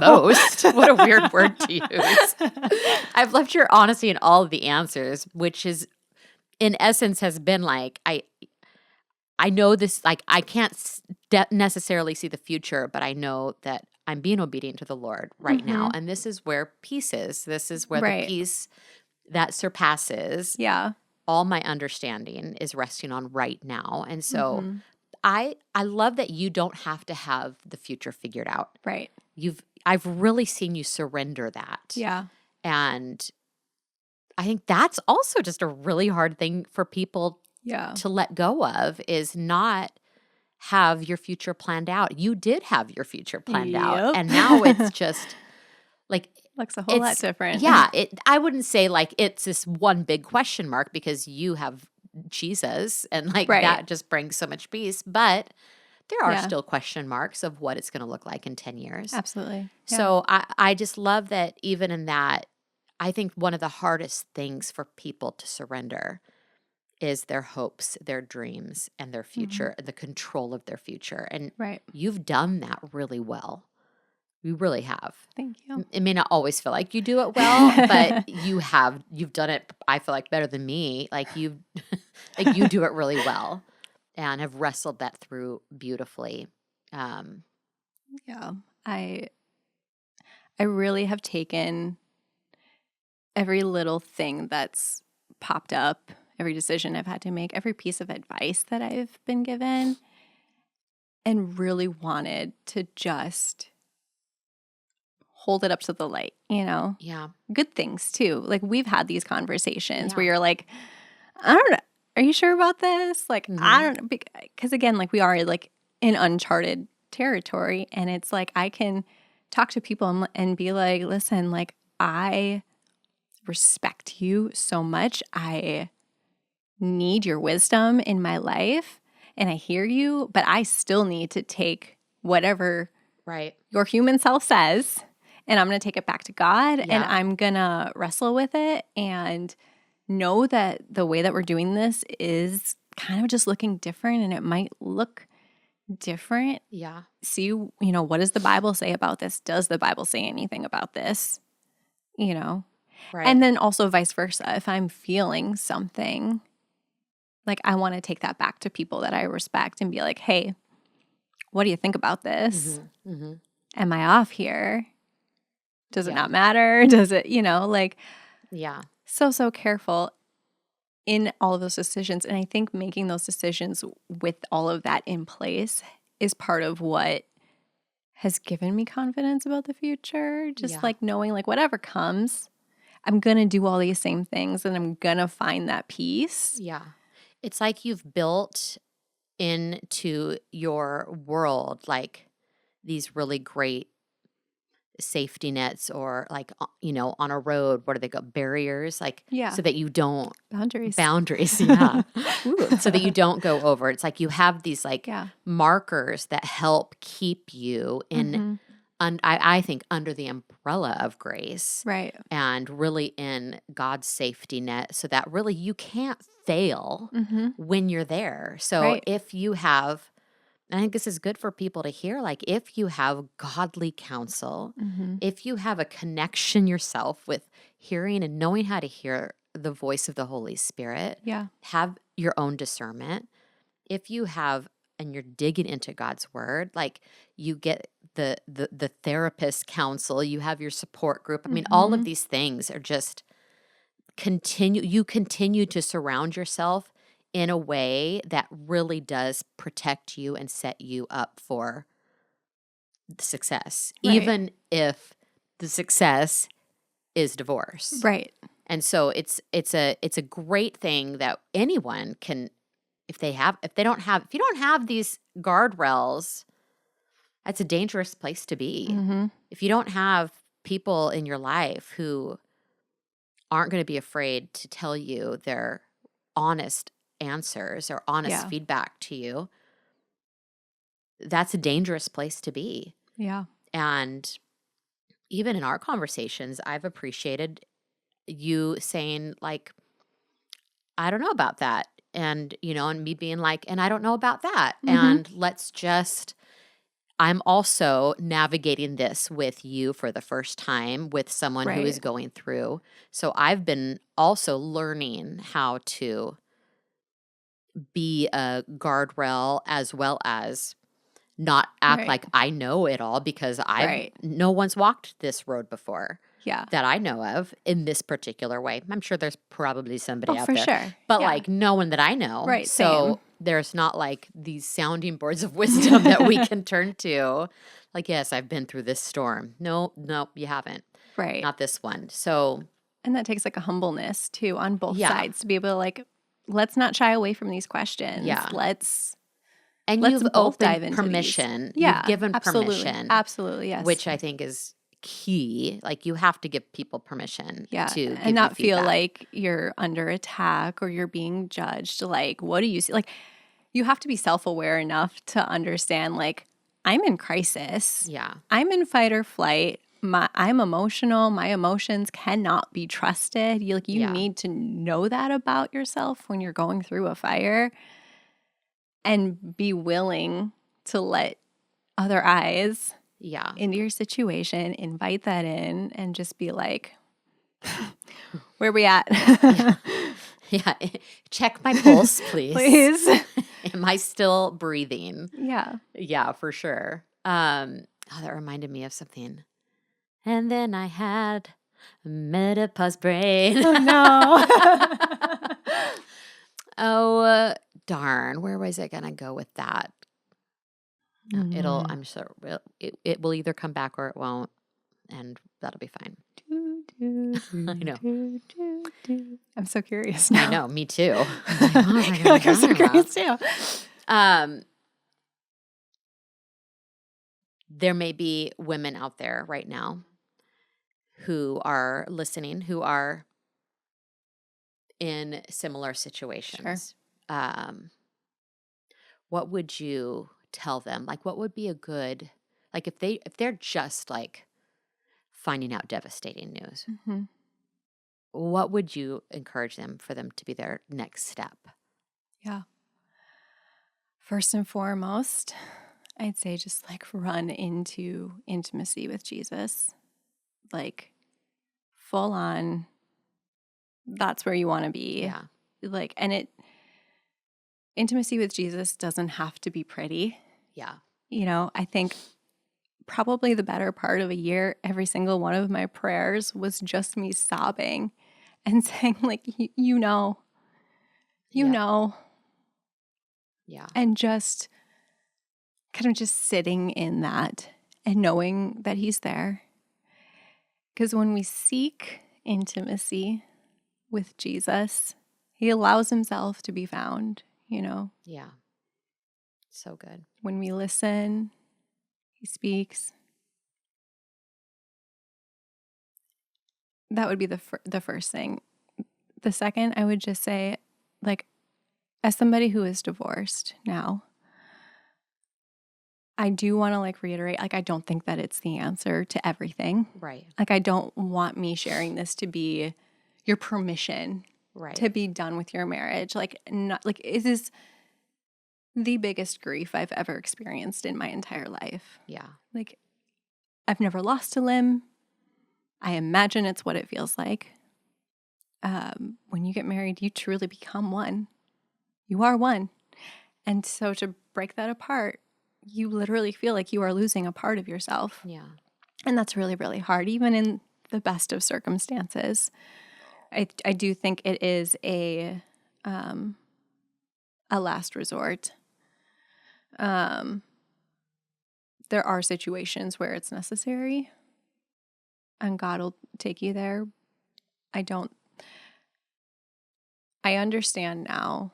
most? What a weird word to use. I've loved your honesty in all of the answers, which is, in essence, has been like, I know this, like, I can't necessarily see the future, but I know that I'm being obedient to the Lord right now. And this is where peace is. This is where Right. the peace that surpasses Yeah. all my understanding is resting on right now. And so Mhm. I love that you don't have to have the future figured out. Right. I've really seen you surrender that. Yeah. And I think that's also just a really hard thing for people Yeah. to let go of, is not have your future planned out. You did have your future planned out. Yep. And now it's just like, Looks a whole lot it's different. yeah, I wouldn't say like it's this one big question mark, because you have Jesus and like Right. that just brings so much peace, but there are Yeah. still question marks of what it's going to look like in 10 years. Absolutely. Yeah. So I just love that even in that, I think one of the hardest things for people to surrender is their hopes, their dreams, and their future, the control of their future. And Right. you've done that really well. You really have. Thank you. It may not always feel like you do it well, but you've done it, I feel like, better than me. Like you do it really well and have wrestled that through beautifully. Yeah. I really have taken every little thing that's popped up, every decision I've had to make, every piece of advice that I've been given, and really wanted to just hold it up to the light, Yeah. Good things too. Like, we've had these conversations where Yeah. you're like, I don't know, are you sure about this? Like, I don't know. Because again, like, we are like in uncharted territory, and it's like, I can talk to people and be like, listen, like, I respect you so much. I need your wisdom in my life, and I hear you, but I still need to take whatever Right. your human self says, and I'm going to take it back to God, and Yeah. I'm going to wrestle with it and know that the way that we're doing this is kind of just looking different, and it might look different. Yeah. See, what does the Bible say about this? Does the Bible say anything about this? Right. And then also vice versa. If I'm feeling something, like, I want to take that back to people that I respect and be like, hey, what do you think about this? Mm-hmm. Am I off here? Does it Yeah. not matter? Does it, like, Yeah. so careful in all of those decisions. And I think making those decisions with all of that in place is part of what has given me confidence about the future. Just Yeah. like knowing, like, whatever comes, I'm going to do all these same things, and I'm going to find that peace. Yeah. It's like you've built into your world like these really great safety nets, or like, on a road, what do they go? Barriers, like, Yeah. so that you don't Boundaries. yeah. Ooh, so that you don't go over. It's like you have these like Yeah. markers that help keep you in, I think, under the umbrella of grace, Right. and really in God's safety net, so that really you can't fail when you're there. So Right. if you have, I think this is good for people to hear, like, if you have godly counsel, if you have a connection yourself with hearing and knowing how to hear the voice of the Holy Spirit, Yeah. have your own discernment. If you have, and you're digging into God's word, like, you get the therapist counsel, you have your support group. I mean, all of these things are just you continue to surround yourself in a way that really does protect you and set you up for success, Right. even if the success is divorce. Right. And so it's a great thing that anyone can, if you don't have these guardrails, that's a dangerous place to be. Mm-hmm. If you don't have people in your life who aren't going to be afraid to tell you their honest answers or honest feedback to you, that's a dangerous place to be. Yeah. And even in our conversations, I've appreciated you saying, like, I don't know about that. And, and me being like, and I don't know about that. And I'm also navigating this with you for the first time with someone who is going through. So I've been also learning how to be a guardrail as well as not act like I know it all, because no one's walked this road before. Yeah. That I know of in this particular way. I'm sure there's probably somebody out for there. Sure. But like no one that I know. Right. So there's not like these sounding boards of wisdom that we can turn to. Like, yes, I've been through this storm. No, you haven't. Right. Not this one. So. And that takes like a humbleness too on both sides to be able to like, let's not shy away from these questions. Yeah. Let's you've both dive opened into permission. These. Yeah. You've given absolutely. permission. Absolutely. Yes. Which I think is key. Like you have to give people permission to give and not you feel feedback. like you're under attack or you're being judged. Like, what do you see? Like, you have to be self-aware enough to understand, like, I'm in crisis. Yeah. I'm in fight or flight. I'm emotional. My emotions cannot be trusted. You need to know that about yourself when you're going through a fire and be willing to let other eyes into your situation, invite that in, and just be like, where we at? Yeah. Check my pulse, please. Please. Am I still breathing? Yeah. Yeah, for sure. That reminded me of something. And then I had a menopause brain. Oh, no. Darn. Where was I going to go with that? I'm sure it will either come back or it won't, and that'll be fine. I know. I'm so curious now. I know, me too. I'm so curious too. There may be women out there right now who are listening, who are in similar situations. Sure. What would you tell them? Like, what would be a good, like, if they're just like finding out devastating news, what would you encourage them for them to be their next step? Yeah. First and foremost, I'd say just like run into intimacy with Jesus. Like full on, that's where you want to be. Yeah. Like, and intimacy with Jesus doesn't have to be pretty. Yeah. I think probably the better part of a year, every single one of my prayers was just me sobbing and saying, like, you know. Yeah. And just kind of just sitting in that and knowing that he's there. Because when we seek intimacy with Jesus, he allows himself to be found, Yeah. So good. When we listen, he speaks. That would be the first thing. The second, I would just say, like, as somebody who is divorced now, I do want to like reiterate, like, I don't think that it's the answer to everything. Right. Like, I don't want me sharing this to be your permission to be done with your marriage. Like, not like, it is the biggest grief I've ever experienced in my entire life. Yeah. Like, I've never lost a limb. I imagine it's what it feels like. When you get married, you truly become one. You are one. And so to break that apart, you literally feel like you are losing a part of yourself. Yeah. And that's really, really hard, even in the best of circumstances. I do think it is a a last resort. There are situations where it's necessary and God will take you there. I understand now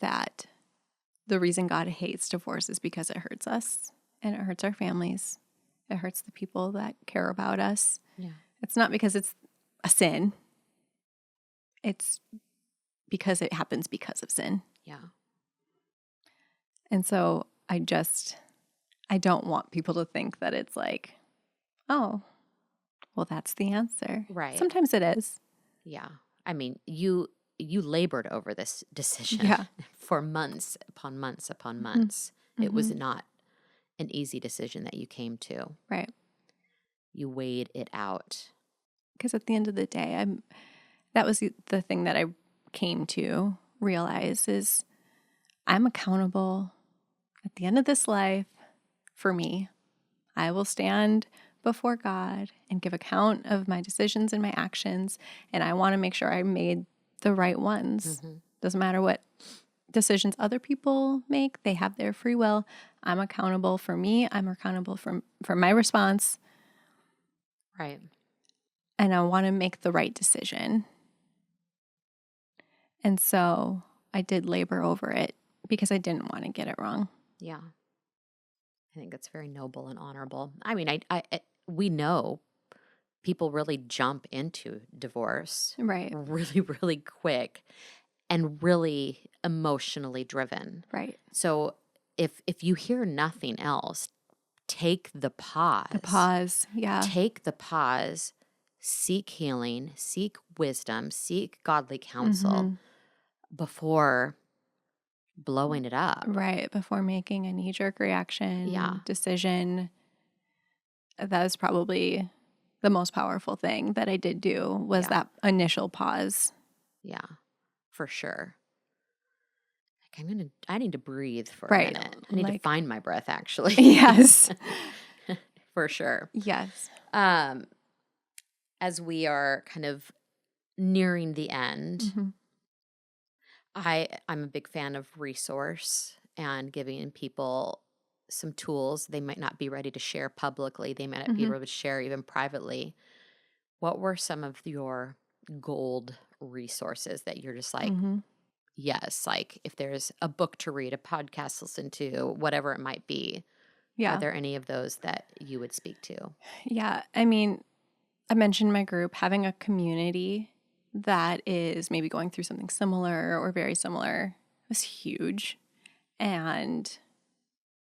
that the reason God hates divorce is because it hurts us and it hurts our families. It hurts the people that care about us. Yeah. It's not because it's a sin. It's because it happens because of sin. Yeah. And so I don't want people to think that it's like, oh, well, that's the answer. Right. Sometimes it is. Yeah. I mean, you labored over this decision Yeah. for months upon months upon months. It was Mm-hmm. not an easy decision that you came to. Right. You weighed it out. Because at the end of the day, that was the thing that I came to realize is I'm accountable at the end of this life for me. I will stand before God and give account of my decisions and my actions. And I want to make sure I made the right ones. Mm-hmm. Doesn't matter what decisions other people make. They have their free will. I'm accountable for me. I'm accountable for my response. Right. And I want to make the right decision. And so I did labor over it because I didn't want to get it wrong. Yeah. I think that's very noble and honorable. I mean, we know people really jump into divorce Right. really, really quick and really emotionally driven. Right. So if you hear nothing else, take the pause. The pause. Yeah. Take the pause. Seek healing. Seek wisdom. Seek godly counsel Mm-hmm. before blowing it up. Right. Before making a knee-jerk reaction decision. That was probably the most powerful thing that I did do was that initial pause. Yeah, for sure. Like I need to breathe for a Right. minute. I need to find my breath, actually. Yes. For sure. Yes. As we are kind of nearing the end, Mm-hmm. I'm a big fan of resource and giving people some tools they might not be ready to share publicly. They might not be able to share even privately. What were some of your gold resources that you're just like, yes, like if there's a book to read, a podcast to listen to, whatever it might be, are there any of those that you would speak to? Yeah. I mean, I mentioned my group, having a community that is maybe going through something similar or very similar was huge. And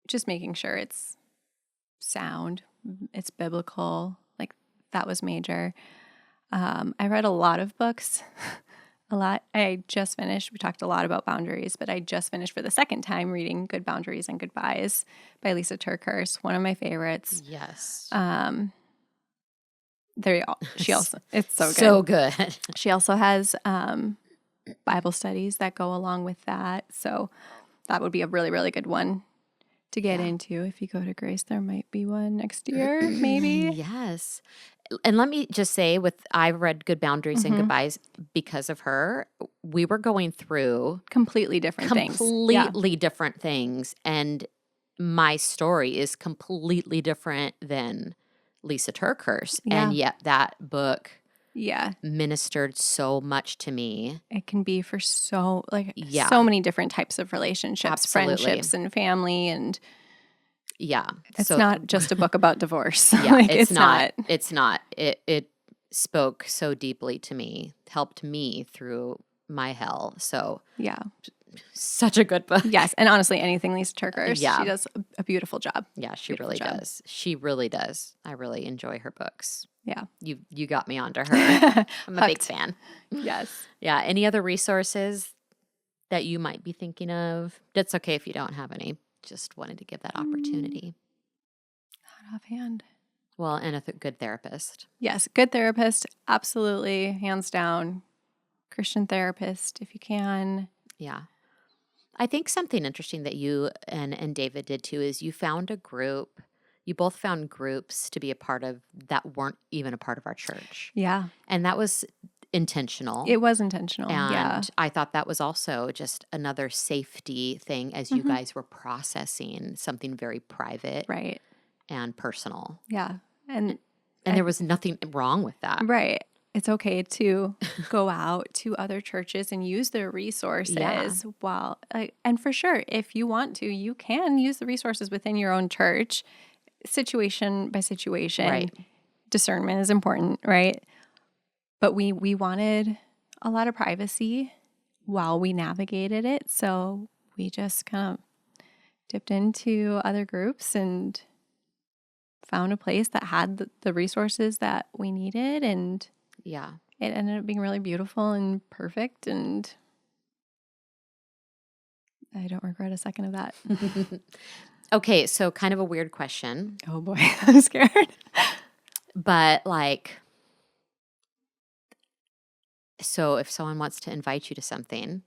just making sure it's sound, it's biblical, like that was major. I read a lot of books, I just finished, we talked a lot about boundaries, but I just finished for the second time reading Good Boundaries and Goodbyes by Lisa TerKeurst, one of my favorites. Yes. She also, it's so good. So good. She also has Bible studies that go along with that. So that would be a really, really good one to get into. If you go to Grace, there might be one next year, maybe. Yes. And let me just say, I read Good Boundaries and Goodbyes because of her. We were going through completely different things. And my story is completely different than Lisa TerKeurst. Yeah. And yet that book ministered so much to me. It can be for so many different types of relationships, friendships and family. And it's not just a book about divorce. Yeah, it's not. It's not. It spoke so deeply to me, helped me through my hell. So such a good book. Yes, and honestly, anything Lisa TerKeurst, she does a beautiful job. Yeah, she really does. She really does. I really enjoy her books. Yeah, you got me onto her. I'm a big fan. Yes. Yeah. Any other resources that you might be thinking of? That's okay if you don't have any. Just wanted to give that opportunity. Not offhand. Well, and a good therapist. Yes, good therapist, absolutely, hands down. Christian therapist, if you can. Yeah. I think something interesting that you and David did too is you found a group. You both found groups to be a part of that weren't even a part of our church. Yeah. And that was intentional. It was intentional. And yeah. I thought that was also just another safety thing as you guys were processing something very private Right. and personal. Yeah. And there was nothing wrong with that. right. It's okay to go out to other churches and use their resources. Yeah. While, and for sure, if you want to, you can use the resources within your own church, situation by situation. Right. Discernment is important, right? But we wanted a lot of privacy while we navigated it. So we just kind of dipped into other groups and found a place that had the resources that we needed. And Yeah. it ended up being really beautiful and perfect. And I don't regret a second of that. Okay, so kind of a weird question, Oh boy, I'm scared. but like, so if someone wants to invite you to something,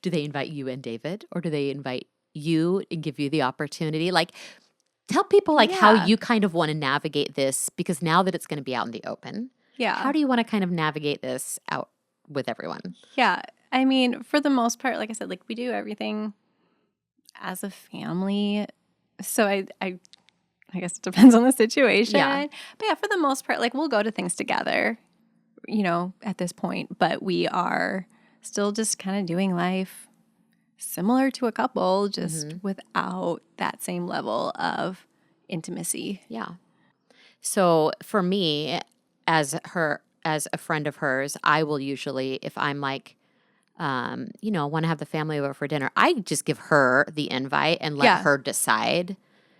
do they invite you and David, or do they invite you and give you the opportunity? Like, tell people like how Yeah. you kind of want to navigate this, because now that it's going to be out in the open, Yeah. how do you want to kind of navigate this out with everyone? Yeah. I mean, for the most part, like I said, like we do everything as a family. So I guess it depends on the situation. Yeah. But yeah, for the most part, like we'll go to things together, at this point, but we are still just kind of doing life similar to a couple, just without that same level of intimacy. Yeah. So for me, as a friend of hers, I will usually, if I'm like, want to have the family over for dinner, I just give her the invite and let Yeah. her decide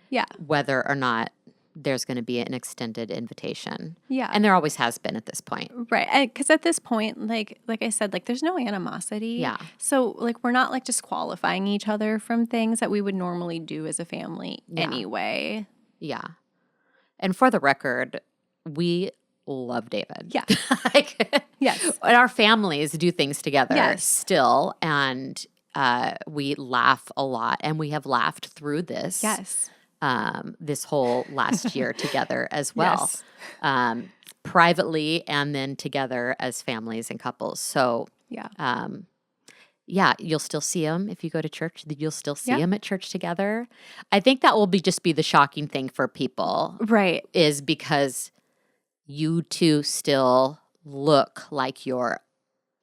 Yeah. whether or not there's going to be an extended invitation. Yeah. And there always has been at this point. Right. Because at this point, like I said, like there's no animosity. Yeah. So like we're not like disqualifying each other from things that we would normally do as a family anyway. Yeah. And for the record, we love David. Yeah. Yes. And our families do things together Yes. still. And we laugh a lot. And we have laughed through this. Yes. This whole last year together as well. Yes. Privately and then together as families and couples. So, Yeah. you'll still see them if you go to church. You'll still see Yeah. them at church together. I think that will just be the shocking thing for people, Right. is because you two still look like you're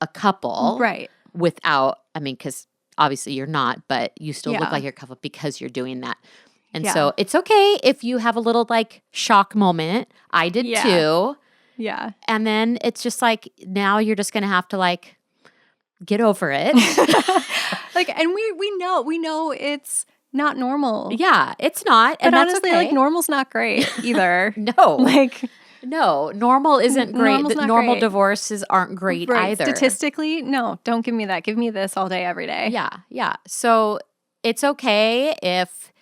a couple. Right. Without, because obviously you're not, but you still look Yeah. like you're a couple because you're doing that. And Yeah. so it's okay if you have a little like shock moment. I did Yeah. too. Yeah. And then it's just like, now you're just going to have to like get over it. And we know it's not normal. Yeah, it's not. But And that's honestly, okay. like normal's not great either. No. Like No, normal isn't great. Normal's not Normal great. divorces aren't great right, either. statistically, no, don't give me that. Give me this all day, every day. Yeah. So it's okay if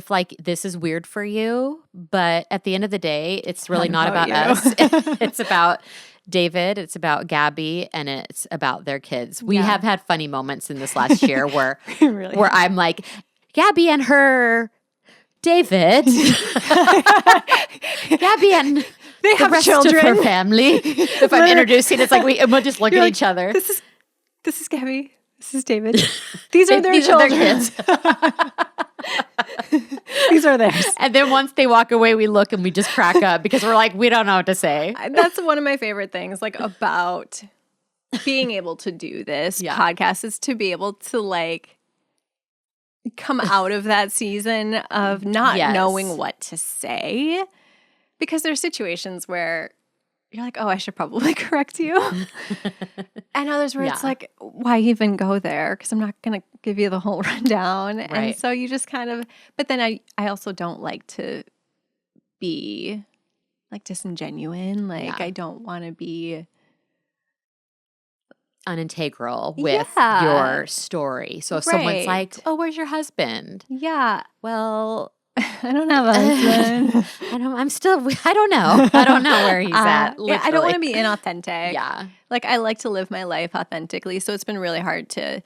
like this is weird for you, but at the end of the day, it's really not about you. us. It's about David, it's about Gabby, and it's about their kids. We Yeah. have had funny moments in this last year where Really. where I'm like, Gabby and her David, Gabby and They the have rest children. of her family. If I'm introducing, it's like we'll just look You're at like, each other. This is Gabby. This is David. These are their These children. are their kids. These are theirs. And then once they walk away, we look and we just crack up because we're like, we don't know what to say. That's one of my favorite things, like about being able to do this podcast, is to be able to like come out of that season of not Yes. knowing what to say, because there's situations where you're like, oh, I should probably correct you. And others where it's Yeah. like, why even go there? Because I'm not going to give you the whole rundown. And Right. so you just kind of, but then I also don't like to be like disingenuine. Like Yeah. I don't want to be. Unintegral with Yeah. your story. So if someone's Right. like, oh, where's your husband? Yeah. Well, I don't have a husband. I don't know. I don't know where he's at. Yeah, I don't want to literally. be inauthentic. Yeah. Like I like to live my life authentically. So it's been really hard to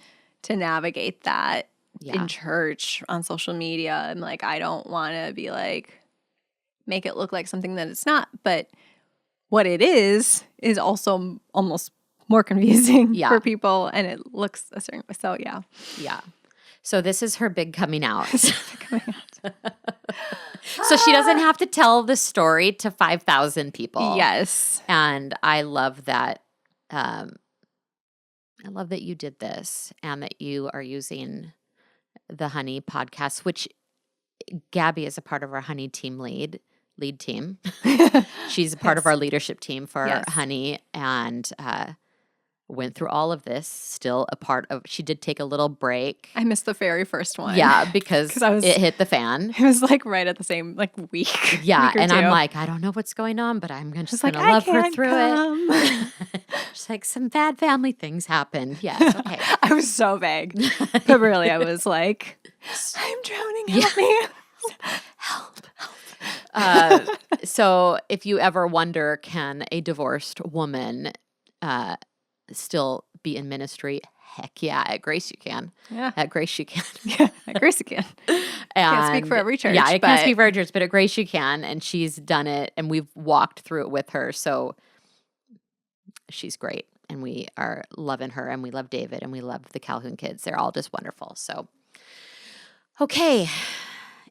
navigate that Yeah. in church, on social media. I'm like, I don't want to be like, make it look like something that it's not. But what it is also almost more confusing Yeah. for people, and it looks a certain way. So yeah. Yeah. So this is her big coming out. Coming out. So she doesn't have to tell the story to 5,000 people. Yes. And I love that. I love that you did this and that you are using the Honey podcast, which Gabby is a part of our Honey team lead team. She's a part of our leadership team for Honey, and went through all of this, still a part of, she did take a little break. I missed the very first one. Yeah, because it hit the fan. It was like right at the same week. Yeah, week or and two. I'm like, I don't know what's going on, but I'm just going to like, love her can't through come. it. She's like, some bad family things happened. Yes, okay. I was so vague. But really, I was like, I'm drowning. Help me. Help. So if you ever wonder, can a divorced woman still be in ministry? Heck yeah, at Grace you can. Yeah. At Grace you can. Yeah, at Grace you can. Can't speak for every church. Yeah, I can't speak for every church, but at Grace you can. And she's done it, and we've walked through it with her. So she's great. And we are loving her, and we love David, and we love the Calhoun kids. They're all just wonderful. So, okay.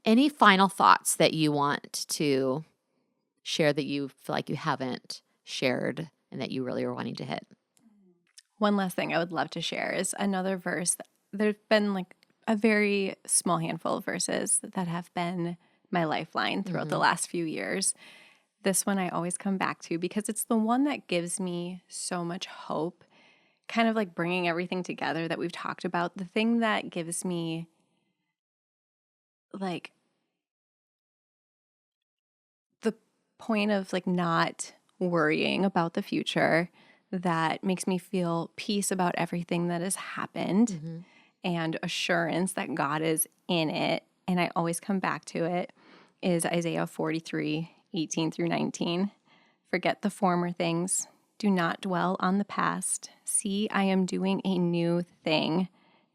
Any final thoughts that you want to share that you feel like you haven't shared and that you really were wanting to hit? One last thing I would love to share is another verse. There's been a very small handful of verses that have been my lifeline throughout the last few years. This one I always come back to because it's the one that gives me so much hope, kind of bringing everything together that we've talked about. The thing that gives me the point of not worrying about the future, that makes me feel peace about everything that has happened and assurance that God is in it. And I always come back to it, is Isaiah 43:18-19. Forget the former things. Do not dwell on the past. See, I am doing a new thing.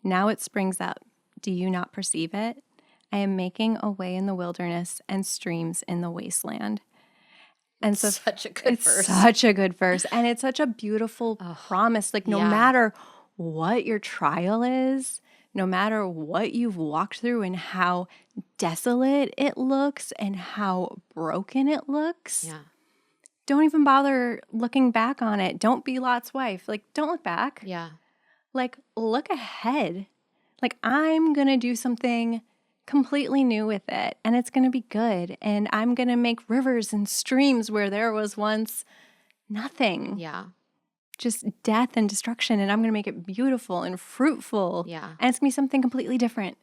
Now it springs up. Do you not perceive it? I am making a way in the wilderness and streams in the wasteland. And so such a good verse. Such a good verse. And it's such a beautiful promise. No matter what your trial is, no matter what you've walked through and how desolate it looks and how broken it looks, don't even bother looking back on it. Don't be Lot's wife. Don't look back. Yeah. Look ahead. I'm going to do something completely new with it, and it's going to be good, and I'm going to make rivers and streams where there was once nothing. Yeah. Just death and destruction, and I'm going to make it beautiful and fruitful. Yeah. And it's going to be something completely different.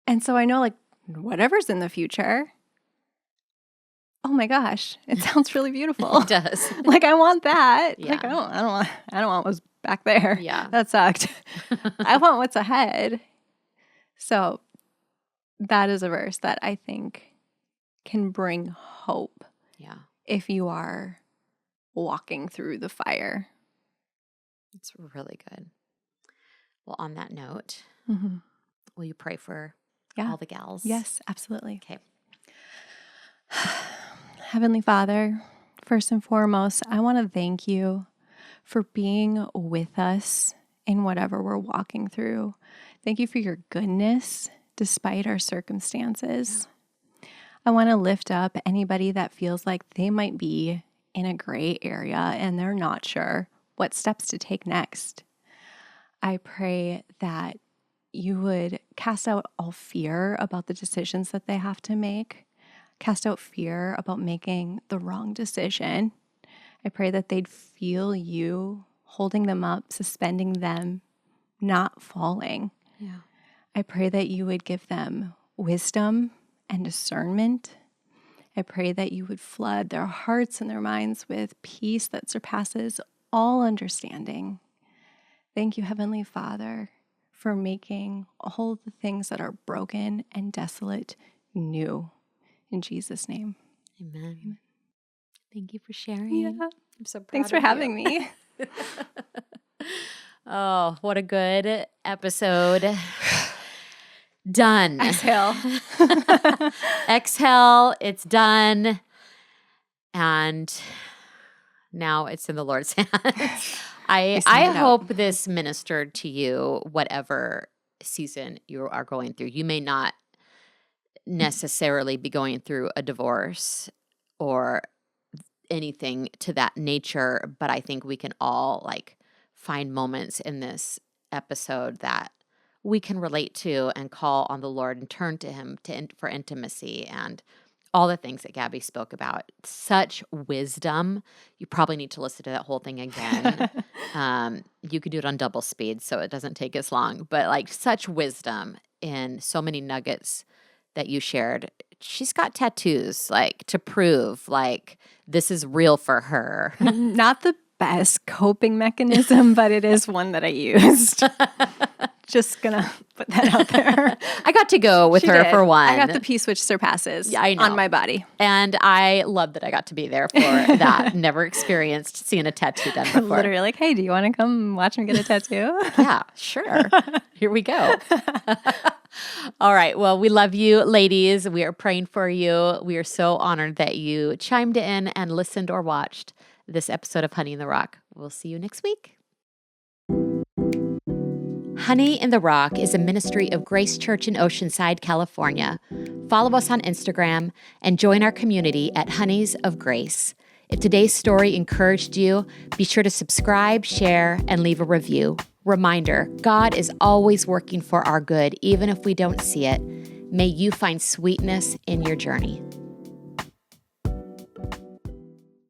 And so I know whatever's in the future, oh my gosh, it sounds really beautiful. It does. I want that. Yeah. I don't want what's back there. Yeah. That sucked. I want what's ahead. So that is a verse that I think can bring hope. Yeah. If you are walking through the fire. It's really good. Well, on that note, will you pray for all the gals? Yes, absolutely. Okay. Heavenly Father, first and foremost, I want to thank you for being with us in whatever we're walking through. Thank you for your goodness despite our circumstances. Yeah. I want to lift up anybody that feels like they might be in a gray area and they're not sure what steps to take next. I pray that you would cast out all fear about the decisions that they have to make, cast out fear about making the wrong decision. I pray that they'd feel you holding them up, suspending them, not falling. Yeah. I pray that you would give them wisdom and discernment. I pray that you would flood their hearts and their minds with peace that surpasses all understanding. Thank you, Heavenly Father, for making all of the things that are broken and desolate new. In Jesus' name. Amen. Thank you for sharing. Yeah. I'm so proud Thanks for having me. Oh, what a good episode. Done. Exhale. Exhale. It's done. And Now it's in the Lord's hands. We I send it out. hope this ministered to you, whatever season you are going through. You may not necessarily be going through a divorce or anything to that nature, but I think we can all like find moments in this episode that we can relate to and call on the Lord and turn to him for intimacy and all the things that Gabby spoke about. Such wisdom. You probably need to listen to that whole thing again. You could do it on double speed so it doesn't take as long, but like such wisdom in so many nuggets that you shared. She's got tattoos like to prove like this is real for her. Not the best coping mechanism, but it is one that I used. Just gonna put that out there. I got to go with She her did. for one. I got the piece which surpasses Yeah, I know. on my body. And I love that I got to be there for that. Never experienced seeing a tattoo done before. Literally like, hey, do you want to come watch me get a tattoo? Yeah, sure. Here we go. All right. Well, we love you, ladies. We are praying for you. We are so honored that you chimed in and listened or watched this episode of Honey in the Rock. We'll see you next week. Honey in the Rock is a ministry of Grace Church in Oceanside, California. Follow us on Instagram and join our community at Honeys of Grace. If today's story encouraged you, be sure to subscribe, share, and leave a review. Reminder, God is always working for our good, even if we don't see it. May you find sweetness in your journey.